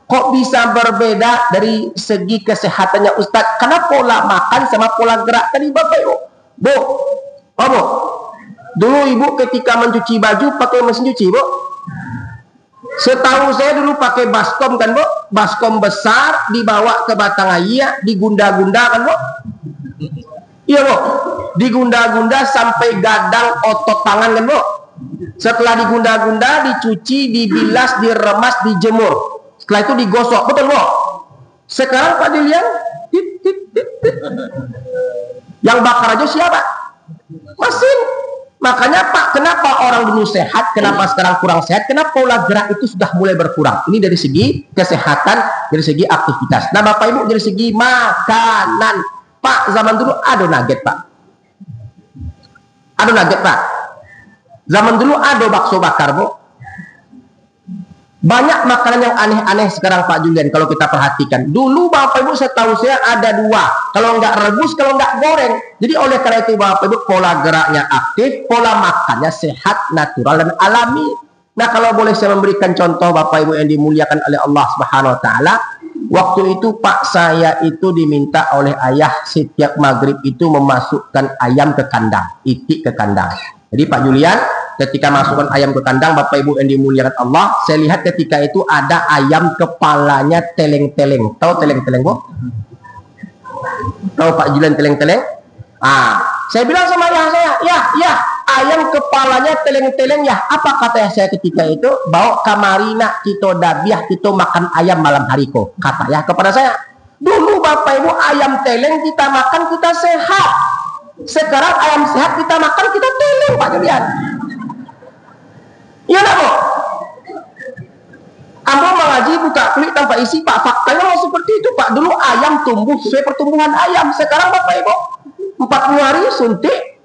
Kok bisa berbeda dari segi kesehatannya Ustadz? Karena pola makan sama pola gerak tadi Bapak Ibu. Bu, oh Bu, dulu Ibu ketika mencuci baju pakai mesin cuci Bu? Setahu saya dulu pakai baskom kan Bu? Baskom besar dibawa ke Batang Ayia, digunda-gunda kan Bu? Iya Bu, digunda-gunda sampai gadang otot tangan kan Bu? Setelah digunda-gunda, dicuci, dibilas, diremas, dijemur. Setelah itu digosok, betul Bu? Sekarang Pak Dilian, yang bakar aja siapa? Mesin. Makanya Pak, kenapa orang dulu sehat, kenapa sekarang kurang sehat, kenapa pola gerak itu sudah mulai berkurang. Ini dari segi kesehatan, dari segi aktivitas. Nah Bapak Ibu, dari segi makanan. Pak, zaman dulu ada nugget Pak. Ada nugget Pak. Zaman dulu ada bakso bakar Bu. Banyak makanan yang aneh-aneh sekarang Pak Julian kalau kita perhatikan. Dulu Bapak Ibu setahu saya ada dua. Kalau nggak rebus, kalau nggak goreng. Jadi oleh karena itu Bapak Ibu pola geraknya aktif, pola makannya sehat, natural dan alami. Nah kalau boleh saya memberikan contoh Bapak Ibu yang dimuliakan oleh Allah Subhanahu wa taala. Waktu itu Pak saya itu diminta oleh ayah setiap maghrib itu memasukkan ayam ke kandang, itik ke kandang. Jadi Pak Julian ketika masukkan ayam ke kandang Bapak Ibu yang dimuliakan Allah, saya lihat ketika itu ada ayam kepalanya teleng-teleng. Tahu teleng-teleng Bu? Tahu Pak Julian teleng-teleng? Saya bilang sama ayah saya, ya, ayam kepalanya teleng-teleng ya. Apa kata saya ketika itu? Bawa kamarina kita dabiah kita makan ayam malam hari kok. Kata ya kepada saya. Dulu Bapak Ibu ayam teleng kita makan kita sehat. Sekarang ayam sehat kita makan kita teleng Pak Julian. Iya enggak Bu? Ambo mengaji buka kulit tanpa isi Pak. Faktanya seperti itu Pak. Dulu ayam tumbuh sesuai pertumbuhan ayam. Sekarang Bapak Ibu 40 hari suntik.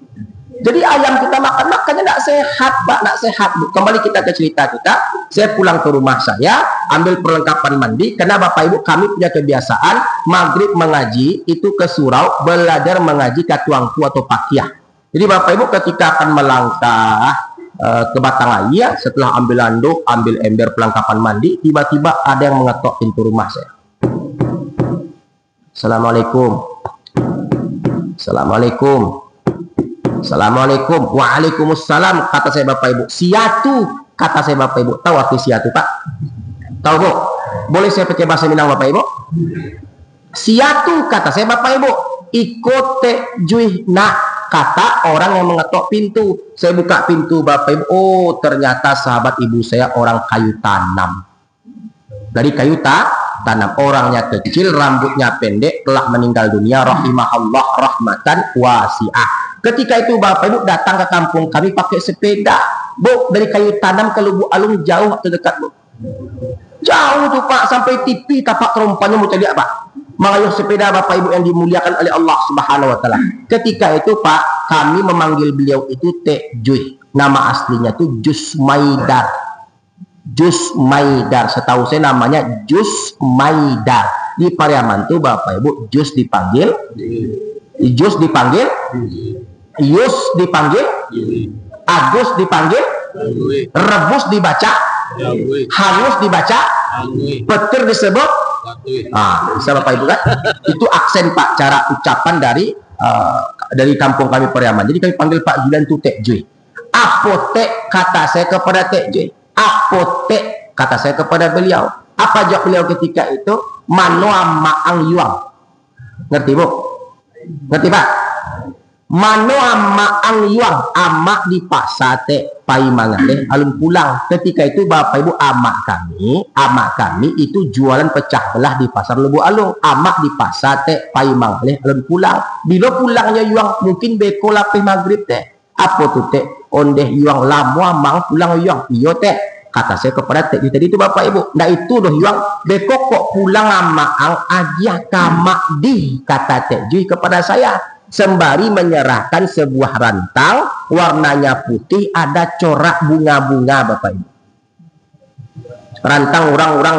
Jadi ayam kita makan makanya tidak sehat Pak, tidak sehat Bu. Kembali kita ke cerita kita. Saya pulang ke rumah saya, ambil perlengkapan mandi. Karena Bapak Ibu kami punya kebiasaan maghrib mengaji itu ke surau, belajar mengaji katuangku atau pakiyah. Jadi Bapak Ibu ketika akan melangkah ke Batang Ayia, setelah ambil handuk, ambil ember perlengkapan mandi, tiba-tiba ada yang mengetok pintu rumah saya. Assalamualaikum. Assalamualaikum. Assalamualaikum. Waalaikumsalam. Kata saya Bapak Ibu. Siatu. Kata saya Bapak Ibu. Tahu arti siatu Pak? Tahu Bu? Boleh saya pakai bahasa Minang Bapak Ibu? Siatu. Kata saya Bapak Ibu. Ikote juihna. Kata orang yang mengetok pintu. Saya buka pintu Bapak Ibu. Oh ternyata sahabat ibu saya orang kayu tanam. Dari kayu tanam. Orangnya kecil, rambutnya pendek, telah meninggal dunia, rahimahullah rahmatan wasi'ah. Ketika itu Bapak Ibu datang ke kampung kami pakai sepeda, Bu, dari kayu tanam ke Lubuk Alung jauh atau dekat, Bu? Jauh tuh Pak, sampai TV tapak terompanya mau cari apa? Mengayuh sepeda Bapak Ibu yang dimuliakan oleh Allah Subhanahu wa taala. Ketika itu Pak, kami memanggil beliau itu Tek Juy. Nama aslinya itu Jus Maidar. Jus Maidar, setahu saya namanya Jus Maidar. Di Pariaman tuh Bapak Ibu, Jus dipanggil Jus dipanggil Yus dipanggil Agus dipanggil rebus dibaca, hangus dibaca, petir disebut. Bisa Bapak Ibu kan? Itu aksen Pak, cara ucapan dari kampung kami Pariaman. Jadi kami panggil Pak Julian itu Tek Juy. Apotek kata saya kepada Tek Juy. Apotek kata saya kepada beliau. Apa jawab beliau ketika itu? Manoa maang yuang. Ngerti Bu? Ngerti Pak? Manoa maang yuang, amak di pasate pai mangale alun pulang. Ketika itu Bapak Ibu amak kami itu jualan pecah belah di pasar Lubuk Alung. Amak di pasate pai mangale alun pulang. Bila pulangnya yuang mungkin beko lapih maghrib teh. Apa tuh teh? Ondeh yuang lamu amang pulang yuang. Iyo teh. Kata saya kepada Tek Juy tadi itu Bapak Ibu. Nah itu doh yuang beko kok pulang amaang aja kamak di, kata Tek Juy kepada saya. Sembari menyerahkan sebuah rantang warnanya putih, ada corak bunga-bunga Bapak Ibu. Rantang orang-orang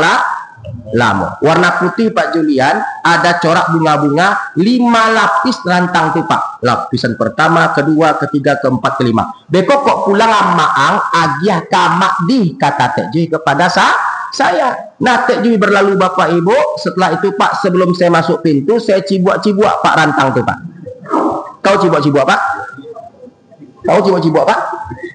lama warna putih Pak Julian, ada corak bunga-bunga, 5 lapis rantang tuh Pak. Lapisan pertama, kedua, ketiga, keempat, kelima. Beko kok pulang amaang agiah kamak di, kata Tek Juy kepada saya. Nah Tek Juy berlalu Bapak Ibu. Setelah itu Pak, sebelum saya masuk pintu, saya cibuak-cibuak Pak rantang tuh Pak. Kau cibuak-cibuak Pak? Kau cibuak-cibuak Pak?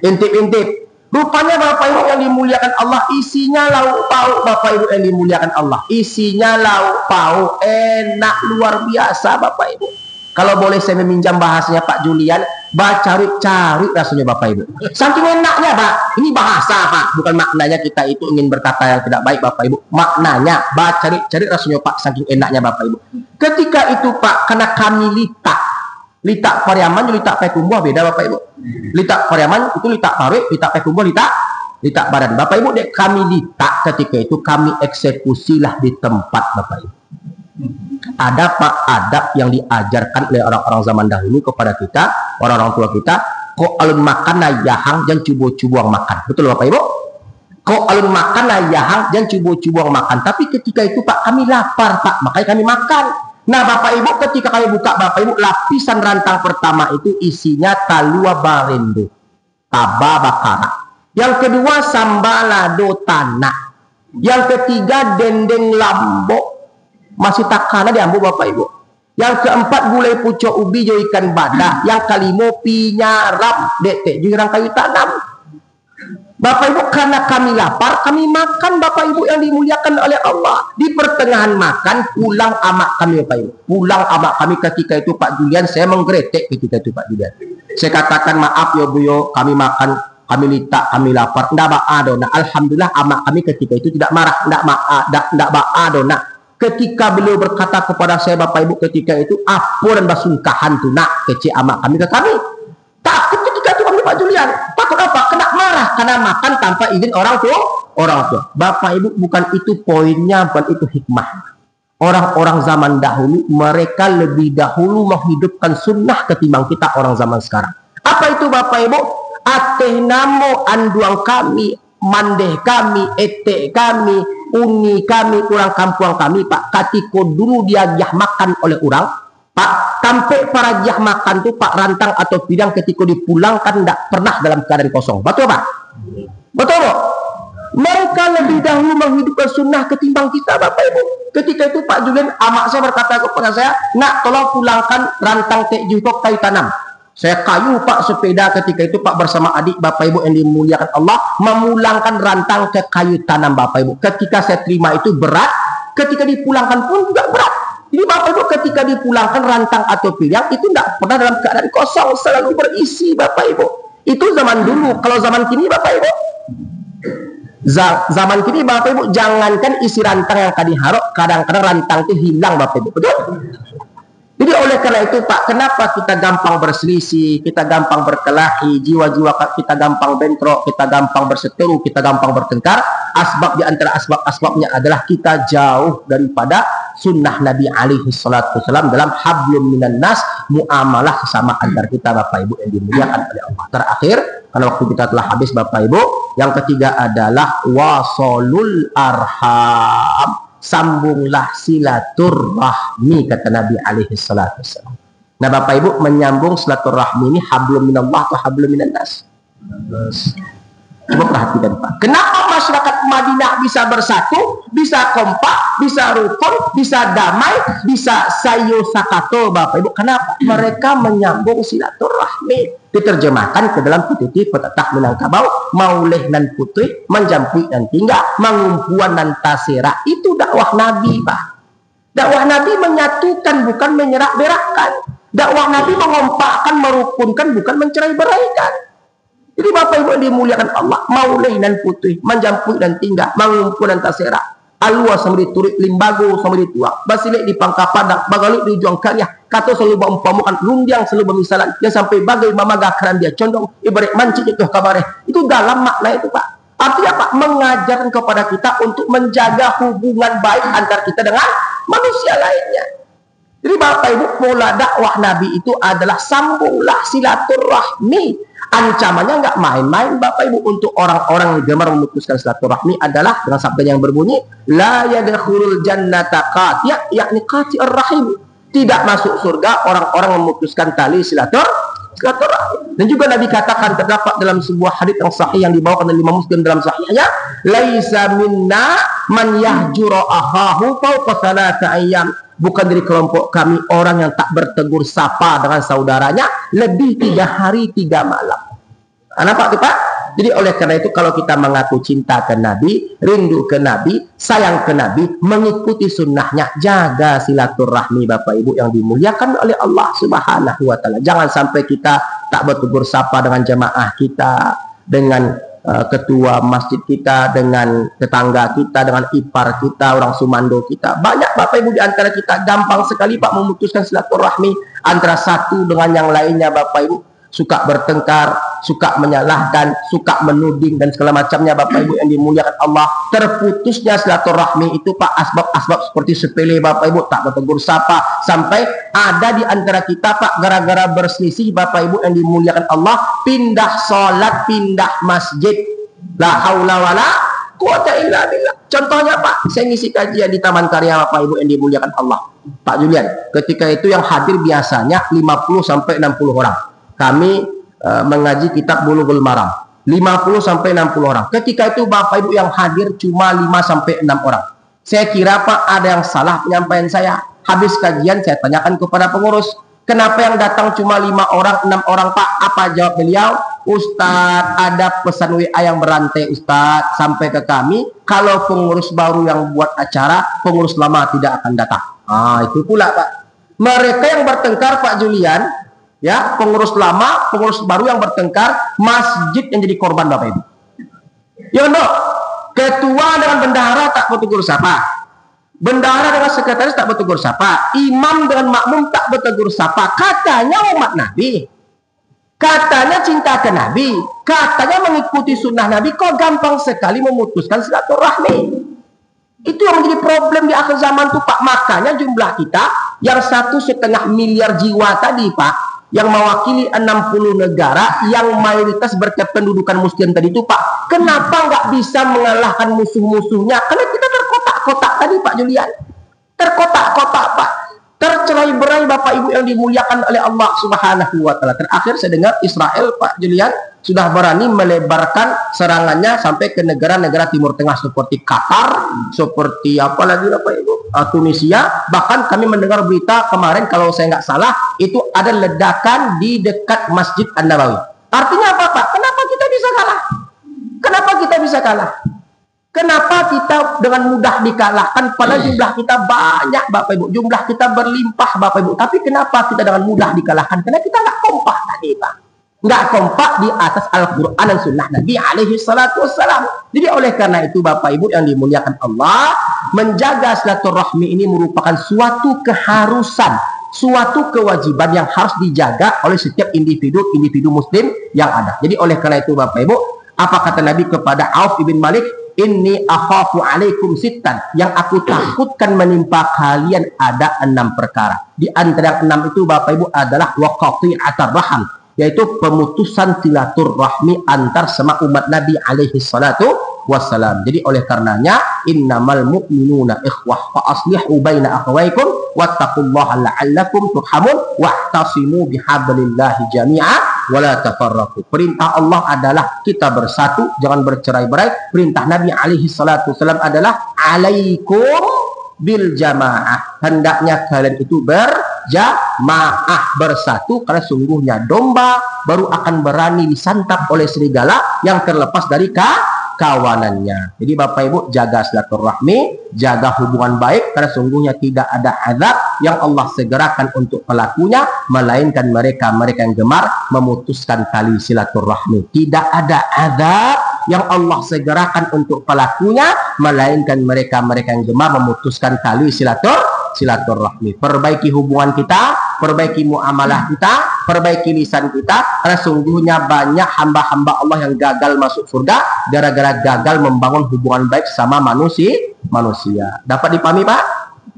Intip-intip. Rupanya Bapak Ibu yang dimuliakan Allah, isinya lauk pauk Bapak Ibu yang dimuliakan Allah. Isinya lauk pauk, enak luar biasa Bapak Ibu. Kalau boleh saya meminjam bahasanya Pak Julian, cari-cari rasanya Bapak Ibu. Saking enaknya Pak, ini bahasa Pak, bukan maknanya kita itu ingin berkata yang tidak baik Bapak Ibu. Maknanya, cari-cari rasanya Pak, saking enaknya Bapak Ibu. Ketika itu Pak, karena kami litak Pariaman, litak Pekumbuh beda Bapak Ibu. Litak Pariaman itu litak Parut, litak Pekumbuh litak Badan. Bapak Ibu dek kami litak ketika itu kami eksekusilah di tempat Bapak Ibu. Ada Pak adab yang diajarkan oleh orang-orang zaman dahulu kepada kita, orang-orang tua kita. Kok alun makan ayahang dan cubo-cubuang makan. Betul Bapak Ibu? Kok alun makan ayahang dan cubo-cubuang makan. Tapi ketika itu Pak kami lapar Pak, makanya kami makan. Nah Bapak Ibu ketika kami buka Bapak Ibu, lapisan rantang pertama itu isinya talua barendo, taba bakara. Yang kedua sambalado tanah. Yang ketiga dendeng lambok. Masih takana diambil Bapak Ibu. Yang keempat gulai pucuk ubi jo ikan badak. Yang kelima pinyarap dek jurang kayu tanam. Bapak Ibu karena kami lapar, kami makan Bapak Ibu yang dimuliakan oleh Allah. Di pertengahan makan pulang amak kami Bapak Ibu. Pulang amak kami ketika itu Pak Julian, saya menggretek ketika itu Pak Julian. Saya katakan maaf ya Bu yo, kami makan, kami litak, kami lapar. Ndak ba'adona. Alhamdulillah amak kami ketika itu tidak marah. Ndak ba'adona. Ketika beliau berkata kepada saya Bapak Ibu ketika itu, apa dan basungkahan tu nak kecil amak kami ke kami. Takut ketika itu kami Pak Julian. Takut apa? Kena marah karena makan tanpa izin orang tua. Bapak Ibu bukan itu poinnya, bukan itu hikmah. Orang-orang zaman dahulu mereka lebih dahulu menghidupkan sunnah ketimbang kita orang zaman sekarang. Apa itu Bapak Ibu? Ateh namo anduang kami, mandeh kami, ete kami, uni kami, orang kampung kami Pak. Katiko dulu dia makan oleh orang Pak, sampai para jah makan tuh Pak rantang atau pidang ketika dipulangkan tidak pernah dalam keadaan kosong. Betul Pak? Betul Pak? Mereka lebih dahulu menghidupkan sunnah ketimbang kita Bapak Ibu. Ketika itu Pak Julian, amak saya berkata kepada saya, nak tolong pulangkan rantang Tek Juy kok kayu tanam. Saya kayu Pak sepeda ketika itu Pak bersama adik Bapak Ibu yang dimuliakan Allah, memulangkan rantang ke kayu tanam Bapak Ibu. Ketika saya terima itu berat, ketika dipulangkan pun juga berat. Jadi Bapak Ibu ketika dipulangkan rantang atau piang itu tidak pernah dalam keadaan kosong, selalu berisi Bapak Ibu. Itu zaman dulu. Kalau zaman kini Bapak Ibu, Zaman kini Bapak Ibu, jangankan isi rantang yang tadi harok, kadang-kadang rantang itu hilang Bapak Ibu, betul? Jadi oleh karena itu Pak, kenapa kita gampang berselisih, kita gampang berkelahi, jiwa-jiwa kita gampang bentrok, kita gampang berseteru, kita gampang bertengkar? Asbab di antara asbab-asbabnya adalah kita jauh daripada sunnah Nabi alaihi salatu wasallam dalam hablum minan nas, muamalah sesama antar kita Bapak Ibu yang dimuliakan oleh Allah. Terakhir, karena waktu kita telah habis Bapak Ibu, yang ketiga adalah wasolul arham. Sambunglah silaturahmi, kata Nabi alaihi salatu wasallam. Nah Bapak Ibu, menyambung silaturahmi ini hablum minallah atau hablum minan nas? Coba perhatikan Pak. Kenapa masyarakat Madinah bisa bersatu, bisa kompak, bisa rukun, bisa damai, bisa sayo sakato Bapak Ibu? Kenapa? Mereka menyambung silaturahmi. Diterjemahkan ke dalam petiti petetak Minangkabau, mauleh nan putri, menjampui dan tinggal, mengumpuan dan tasera. Itu dakwah Nabi Pak. Dakwah Nabi menyatukan, bukan menyerak-berakkan. Dakwah Nabi mengompakkan, merukunkan, bukan mencerai-beraikan. Jadi Bapak Ibu dimuliakan Allah, mauleh dan putri, menjampui dan tinggal, mengumpul dan tasera. Alua sama diturik, limbago sama dituang, basilik di pangka padang, bagalut di juang karya, kata selalu umpamukan, lundiang selalu bermisalan, yang sampai bagai mamaga keran dia condong, ibarat mancing itu kabarnya. Itu dalam makna itu Pak. Artinya Pak, mengajarkan kepada kita untuk menjaga hubungan baik antar kita dengan manusia lainnya. Jadi Bapak Ibu, pola dakwah Nabi itu adalah sambunglah silaturahmi. Ancamannya nggak main-main Bapak Ibu. Untuk orang-orang yang gemar memutuskan silaturahmi adalah dengan sabda yang berbunyi la yadkhulul jannata qati', yakni qati'ur rahim. Tidak masuk surga orang-orang memutuskan tali silaturahmi. Dan juga Nabi katakan, terdapat dalam sebuah hadits yang sahih yang dibawakan oleh Imam Muslim dalam sahihnya, laisa minna man yahjuru ahahu fawqa thalatha ayyam. Bukan dari kelompok kami orang yang tak bertegur sapa dengan saudaranya lebih 3 hari 3 malam. Kenapa Pak? Jadi oleh karena itu, kalau kita mengaku cinta ke Nabi, rindu ke Nabi, sayang ke Nabi, mengikuti sunnahnya, jaga silaturahmi Bapak Ibu yang dimuliakan oleh Allah Subhanahu wa Ta'ala. Jangan sampai kita tak bertegur sapa dengan jamaah kita, dengan ketua masjid kita, dengan tetangga kita, dengan ipar kita, orang Sumando kita. Banyak Bapak Ibu di antara kita gampang sekali Pak memutuskan silaturahmi antara satu dengan yang lainnya Bapak Ibu. Suka bertengkar, suka menyalahkan, suka menuding dan segala macamnya Bapak Ibu yang dimuliakan Allah. Terputusnya silaturahmi itu Pak, asbab-asbab seperti sepele Bapak Ibu, tak bertegur sapa, sampai ada di antara kita Pak, gara-gara berselisih Bapak Ibu yang dimuliakan Allah, pindah sholat, pindah masjid. La haula wala quwata illa billah. Contohnya Pak, saya ngisi kajian di Taman Karya Bapak Ibu yang dimuliakan Allah, Pak Julian. Ketika itu yang hadir biasanya 50 sampai 60 orang. Kami mengaji kitab Bulughul Maram, 50 sampai 60 orang. Ketika itu Bapak Ibu yang hadir cuma 5 sampai 6 orang. Saya kira Pak, ada yang salah penyampaian saya. Habis kajian saya tanyakan kepada pengurus, kenapa yang datang cuma 5 orang, 6 orang Pak? Apa jawab beliau? Ustadz, ada pesan WA yang berantai Ustadz sampai ke kami, kalau pengurus baru yang buat acara, pengurus lama tidak akan datang. Itu pula Pak. Mereka yang bertengkar Pak Julian, ya, pengurus lama, pengurus baru yang bertengkar, masjid yang jadi korban Bapak Ibu. Ya no, ketua dengan bendahara tak bertegur sapa, bendahara dengan sekretaris tak bertegur sapa, imam dengan makmum tak bertegur sapa. Katanya umat Nabi, katanya cinta ke Nabi, katanya mengikuti sunnah Nabi, kok gampang sekali memutuskan silaturahmi. Itu yang menjadi problem di akhir zaman tuh Pak. Makanya jumlah kita yang 1,5 miliar jiwa tadi Pak, yang mewakili 60 negara, yang mayoritas berkependudukan muslim tadi itu Pak, kenapa nggak bisa mengalahkan musuh-musuhnya? Karena kita terkotak-kotak tadi Pak Julian, terkotak-kotak Pak, tercerai-berai Bapak Ibu yang dimuliakan oleh Allah Subhanahu wa Ta'ala. Terakhir saya dengar Israel Pak Julian sudah berani melebarkan serangannya sampai ke negara-negara Timur Tengah seperti Qatar, seperti apa lagi Bapak Ibu, Tunisia. Bahkan kami mendengar berita kemarin, kalau saya nggak salah, itu ada ledakan di dekat Masjid An-Nabawi. Artinya apa Pak? Kenapa kita bisa kalah? Kenapa kita bisa kalah? Kenapa kita dengan mudah dikalahkan? Padahal jumlah kita banyak Bapak Ibu, jumlah kita berlimpah Bapak Ibu. Tapi kenapa kita dengan mudah dikalahkan? Karena kita nggak kompak tadi Pak. nggak kompak di atas Al-Quran dan Sunnah Nabi alaihi salatu wassalam. Jadi oleh karena itu Bapak Ibu yang dimuliakan Allah, menjaga silaturahmi ini merupakan suatu keharusan, suatu kewajiban yang harus dijaga oleh setiap individu Muslim yang ada. Jadi oleh karena itu Bapak Ibu, apa kata Nabi kepada Auf bin Malik? Inni akhafu alaikum sittan. Yang aku takutkan menimpa kalian ada 6 perkara. Di antara yang 6 itu Bapak Ibu adalah waqati'atar raham, yaitu pemutusan silaturahmi antar sama umat Nabi alaihi salatu wassalam. Jadi oleh karenanya innamal mu'minuna ikhwah fa aslihu baina akhawaykum wattaqullaha la'allakum turhamun wa'tasimu bihablillahi jami'a wala tafarraqu. Perintah Allah adalah kita bersatu, jangan bercerai-berai. Perintah Nabi alaihi salatu wasallam adalah alaikum bil jamaah. Hendaknya kalian itu berjamaah, bersatu, karena sungguhnya domba baru akan berani disantap oleh serigala yang terlepas dari kawanannya. Jadi Bapak Ibu, jaga silaturahmi, jaga hubungan baik, karena sungguhnya tidak ada azab yang Allah segerakan untuk pelakunya, melainkan mereka yang gemar memutuskan tali silaturahmi. Tidak ada azab yang Allah segerakan untuk pelakunya, melainkan mereka yang gemar memutuskan tali silaturahmi. Perbaiki hubungan kita, perbaiki muamalah kita, perbaiki lisan kita, karena sungguhnya banyak hamba-hamba Allah yang gagal masuk surga gara-gara gagal membangun hubungan baik sama manusia. Dapat dipahami Pak?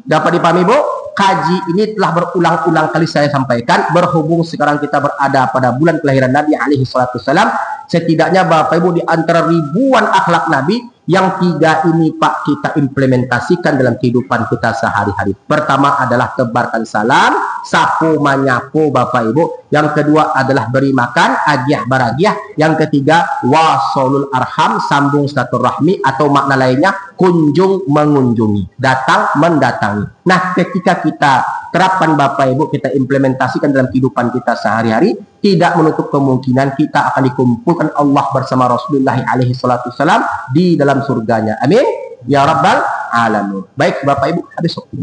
Dapat dipahami Bu? Kaji ini telah berulang-ulang kali saya sampaikan, berhubung sekarang kita berada pada bulan kelahiran Nabi alaihi salatu wasallam. Setidaknya Bapak Ibu, di antara ribuan akhlak Nabi, yang 3 ini Pak kita implementasikan dalam kehidupan kita sehari-hari. Pertama adalah tebarkan salam, sapu manyapu Bapak Ibu. Yang kedua adalah beri makan, agiah baragiah. Yang ketiga wasolul arham, sambung silaturahmi, atau makna lainnya kunjung mengunjungi, datang mendatangi. Nah, ketika kita terapkan Bapak Ibu, kita implementasikan dalam kehidupan kita sehari-hari, tidak menutup kemungkinan kita akan dikumpulkan Allah bersama Rasulullah alaihi salatu wasallam di dalam surganya. Amin ya rabbal alamin. Baik Bapak Ibu, habis waktu.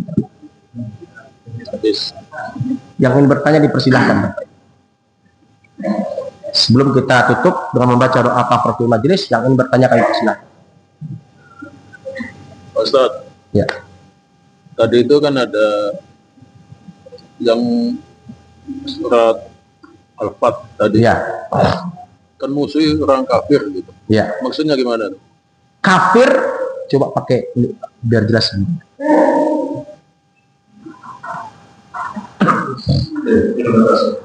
Habis. Yang ingin bertanya dipersilahkan Bapak Ibu. Sebelum kita tutup dengan membaca doa kafaratul majelis, yang ingin bertanya kami persilahkan. Ustaz. Ya. Tadi itu kan ada yang surat Al-Fat tadi. Ya. Kan musuh orang kafir gitu. Ya. Maksudnya gimana? Kafir, coba pakai ini biar jelas. Terima kasih.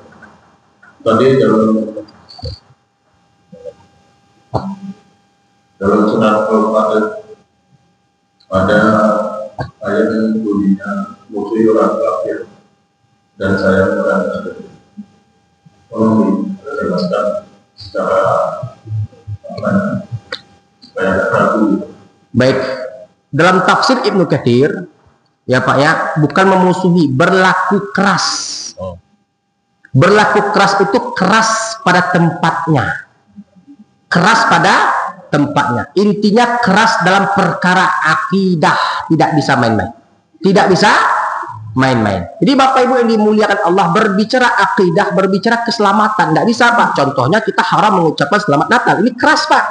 Tadi dalam surat Al-Fatih ada ayat yang bunyinya musuh orang kafir dan saya bukan kafir. Tolong dijelaskan secara supaya ragu. Baik, dalam tafsir Ibnu Katsir, ya Pak ya, bukan memusuhi, berlaku keras. Berlaku keras itu keras pada tempatnya. Keras pada tempatnya. Intinya keras dalam perkara akidah, tidak bisa main-main. Tidak bisa main-main. Jadi Bapak Ibu yang dimuliakan Allah, berbicara akidah, berbicara keselamatan, tidak bisa Pak. Contohnya kita haram mengucapkan selamat Natal. Ini keras Pak.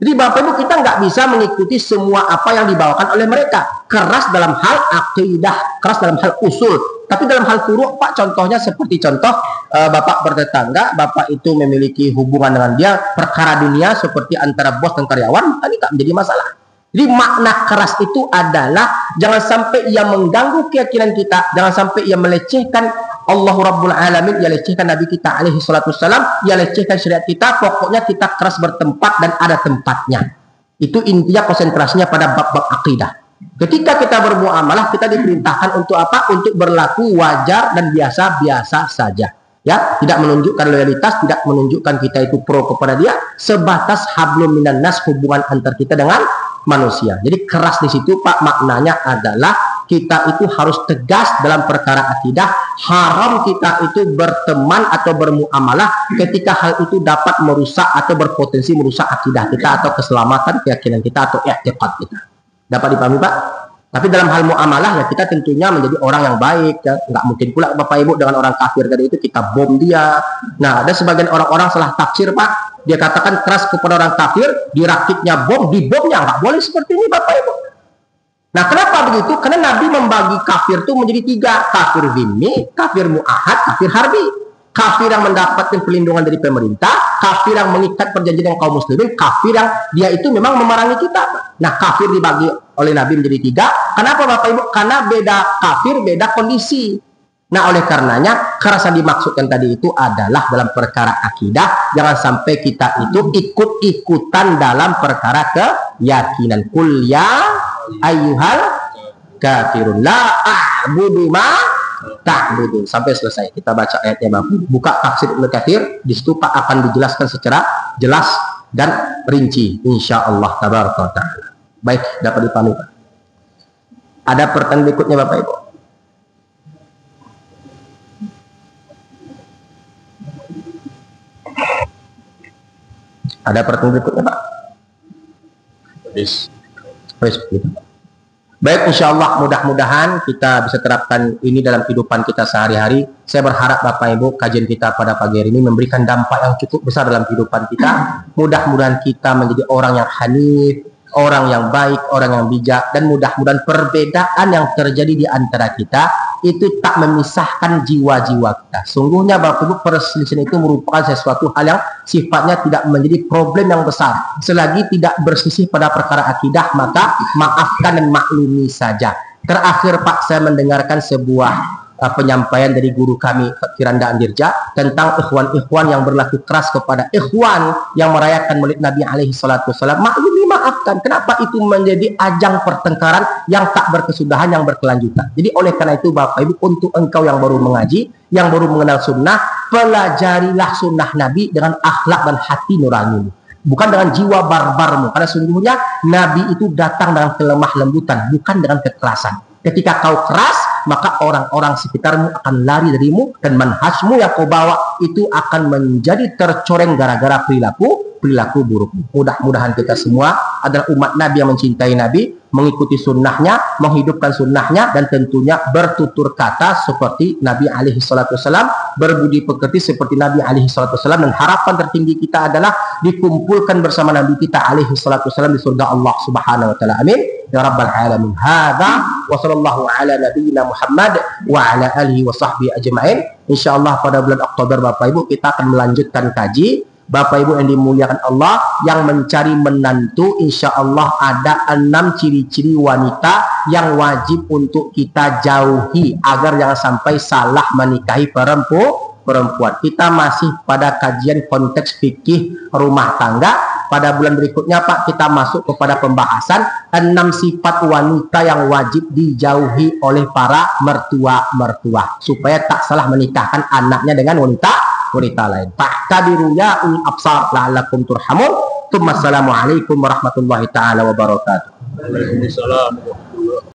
Jadi Bapak Ibu, kita nggak bisa mengikuti semua apa yang dibawakan oleh mereka. Keras dalam hal akidah, keras dalam hal usul. Tapi dalam hal furu' Pak, contohnya seperti contoh Bapak bertetangga, Bapak itu memiliki hubungan dengan dia, perkara dunia seperti antara bos dan karyawan, ini tak menjadi masalah. Jadi makna keras itu adalah jangan sampai ia mengganggu keyakinan kita, jangan sampai ia melecehkan Allah Rabbul Alamin, ia lecehkan Nabi kita alaihi salatu wassalam, ia lecehkan syariat kita. Pokoknya kita keras bertempat dan ada tempatnya. Itu intinya, konsentrasinya pada bab-bab akidah. Ketika kita bermuamalah, kita diperintahkan untuk apa? Untuk berlaku wajar dan biasa-biasa saja. Ya, tidak menunjukkan loyalitas, tidak menunjukkan kita itu pro kepada dia, sebatas hablum minan nas, hubungan antar kita dengan manusia. Jadi keras di situ Pak, maknanya adalah kita itu harus tegas dalam perkara akidah. Haram kita itu berteman atau bermuamalah ketika hal itu dapat merusak atau berpotensi merusak akidah kita atau keselamatan keyakinan kita atau i'tiqad kita. Dapat dipahami Pak? Tapi dalam hal muamalah ya kita tentunya menjadi orang yang baik ya. Nggak mungkin pula Bapak Ibu dengan orang kafir tadi itu kita bom dia. Nah, ada sebagian orang-orang salah tafsir Pak. Dia katakan keras kepada orang kafir, dirakitnya bom, dibomnya. Nggak boleh seperti ini Bapak Ibu. Nah, kenapa begitu? Karena Nabi membagi kafir itu menjadi 3. Kafir zimmi, kafir mu'ahad, kafir harbi. Kafir yang mendapatkan perlindungan dari pemerintah, kafir yang mengikat perjanjian dengan kaum muslimin, kafir yang dia itu memang memerangi kita. Nah, kafir dibagi oleh Nabi menjadi 3. Kenapa Bapak Ibu? Karena beda kafir, beda kondisi. Nah, oleh karenanya keras yang dimaksudkan tadi itu adalah dalam perkara akidah. Jangan sampai kita itu ikut-ikutan dalam perkara keyakinan. Qul ya ayyuhal kafirun la a'budu ma ta'budun. Sampai selesai. Kita baca ayatnya Bapak. Buka tafsir Ibnu Katsir. Di situ Pak akan dijelaskan secara jelas dan rinci insyaallah tabaraka wa taala. Baik, dapat dipahami Pak. Ada pertanyaan berikutnya Bapak Ibu. Ada pertanyaan berikutnya Pak? Yes. Baik, insya Allah mudah-mudahan kita bisa terapkan ini dalam kehidupan kita sehari-hari. Saya berharap Bapak Ibu kajian kita pada pagi hari ini memberikan dampak yang cukup besar dalam kehidupan kita. Mudah-mudahan kita menjadi orang yang hanif, orang yang baik, orang yang bijak, dan mudah-mudahan perbedaan yang terjadi di antara kita itu tak memisahkan jiwa-jiwa kita. Sungguhnya Bapak Ibu, perselisihan itu merupakan sesuatu hal yang sifatnya tidak menjadi problem yang besar. Selagi tidak berselisih pada perkara akidah, maka maafkan dan maklumi saja. Terakhir Pak, saya mendengarkan sebuah penyampaian dari guru kami Kiranda Andirja tentang ikhwan-ikhwan yang berlaku keras kepada ikhwan yang merayakan Maulid Nabi alaihi salatu wasallam. Maklumi, maafkan. Kenapa itu menjadi ajang pertengkaran yang tak berkesudahan, yang berkelanjutan? Jadi oleh karena itu Bapak Ibu, untuk engkau yang baru mengaji, yang baru mengenal sunnah, pelajarilah sunnah Nabi dengan akhlak dan hati nurani, bukan dengan jiwa barbarmu. Karena sungguhnya Nabi itu datang dengan kelemah lembutan, bukan dengan kekerasan. Ketika kau keras, maka orang-orang sekitarmu akan lari darimu, dan manhajmu yang kau bawa itu akan menjadi tercoreng gara-gara perilaku buruk. Mudah-mudahan kita semua adalah umat Nabi yang mencintai Nabi, mengikuti sunnahnya, menghidupkan sunnahnya, dan tentunya bertutur kata seperti Nabi alaihi salatu wasallam, berbudi pekerti seperti Nabi alaihi salatu wasallam, dan harapan tertinggi kita adalah dikumpulkan bersama Nabi kita alaihi salatu wasallam di surga Allah subhanahu wa ta'ala. Amin ya rabbal alamin. Hadza wa sallallahu ala nabiyyina Muhammad wa ala alihi wa sahbihi ajma'in. Insyaallah pada bulan Oktober Bapak Ibu kita akan melanjutkan kaji. Bapak Ibu yang dimuliakan Allah, yang mencari menantu, insya Allah ada 6 ciri-ciri wanita yang wajib untuk kita jauhi agar jangan sampai salah menikahi perempuan. Kita masih pada kajian konteks fikih rumah tangga. Pada bulan berikutnya Pak, kita masuk kepada pembahasan 6 sifat wanita yang wajib dijauhi oleh para mertua supaya tak salah menikahkan anaknya dengan wanita lain. Fa'tabiru ya ulil absar la'allakum turhamun. Assalamualaikum warahmatullahi taala wabarakatuh. Waalaikumsalam.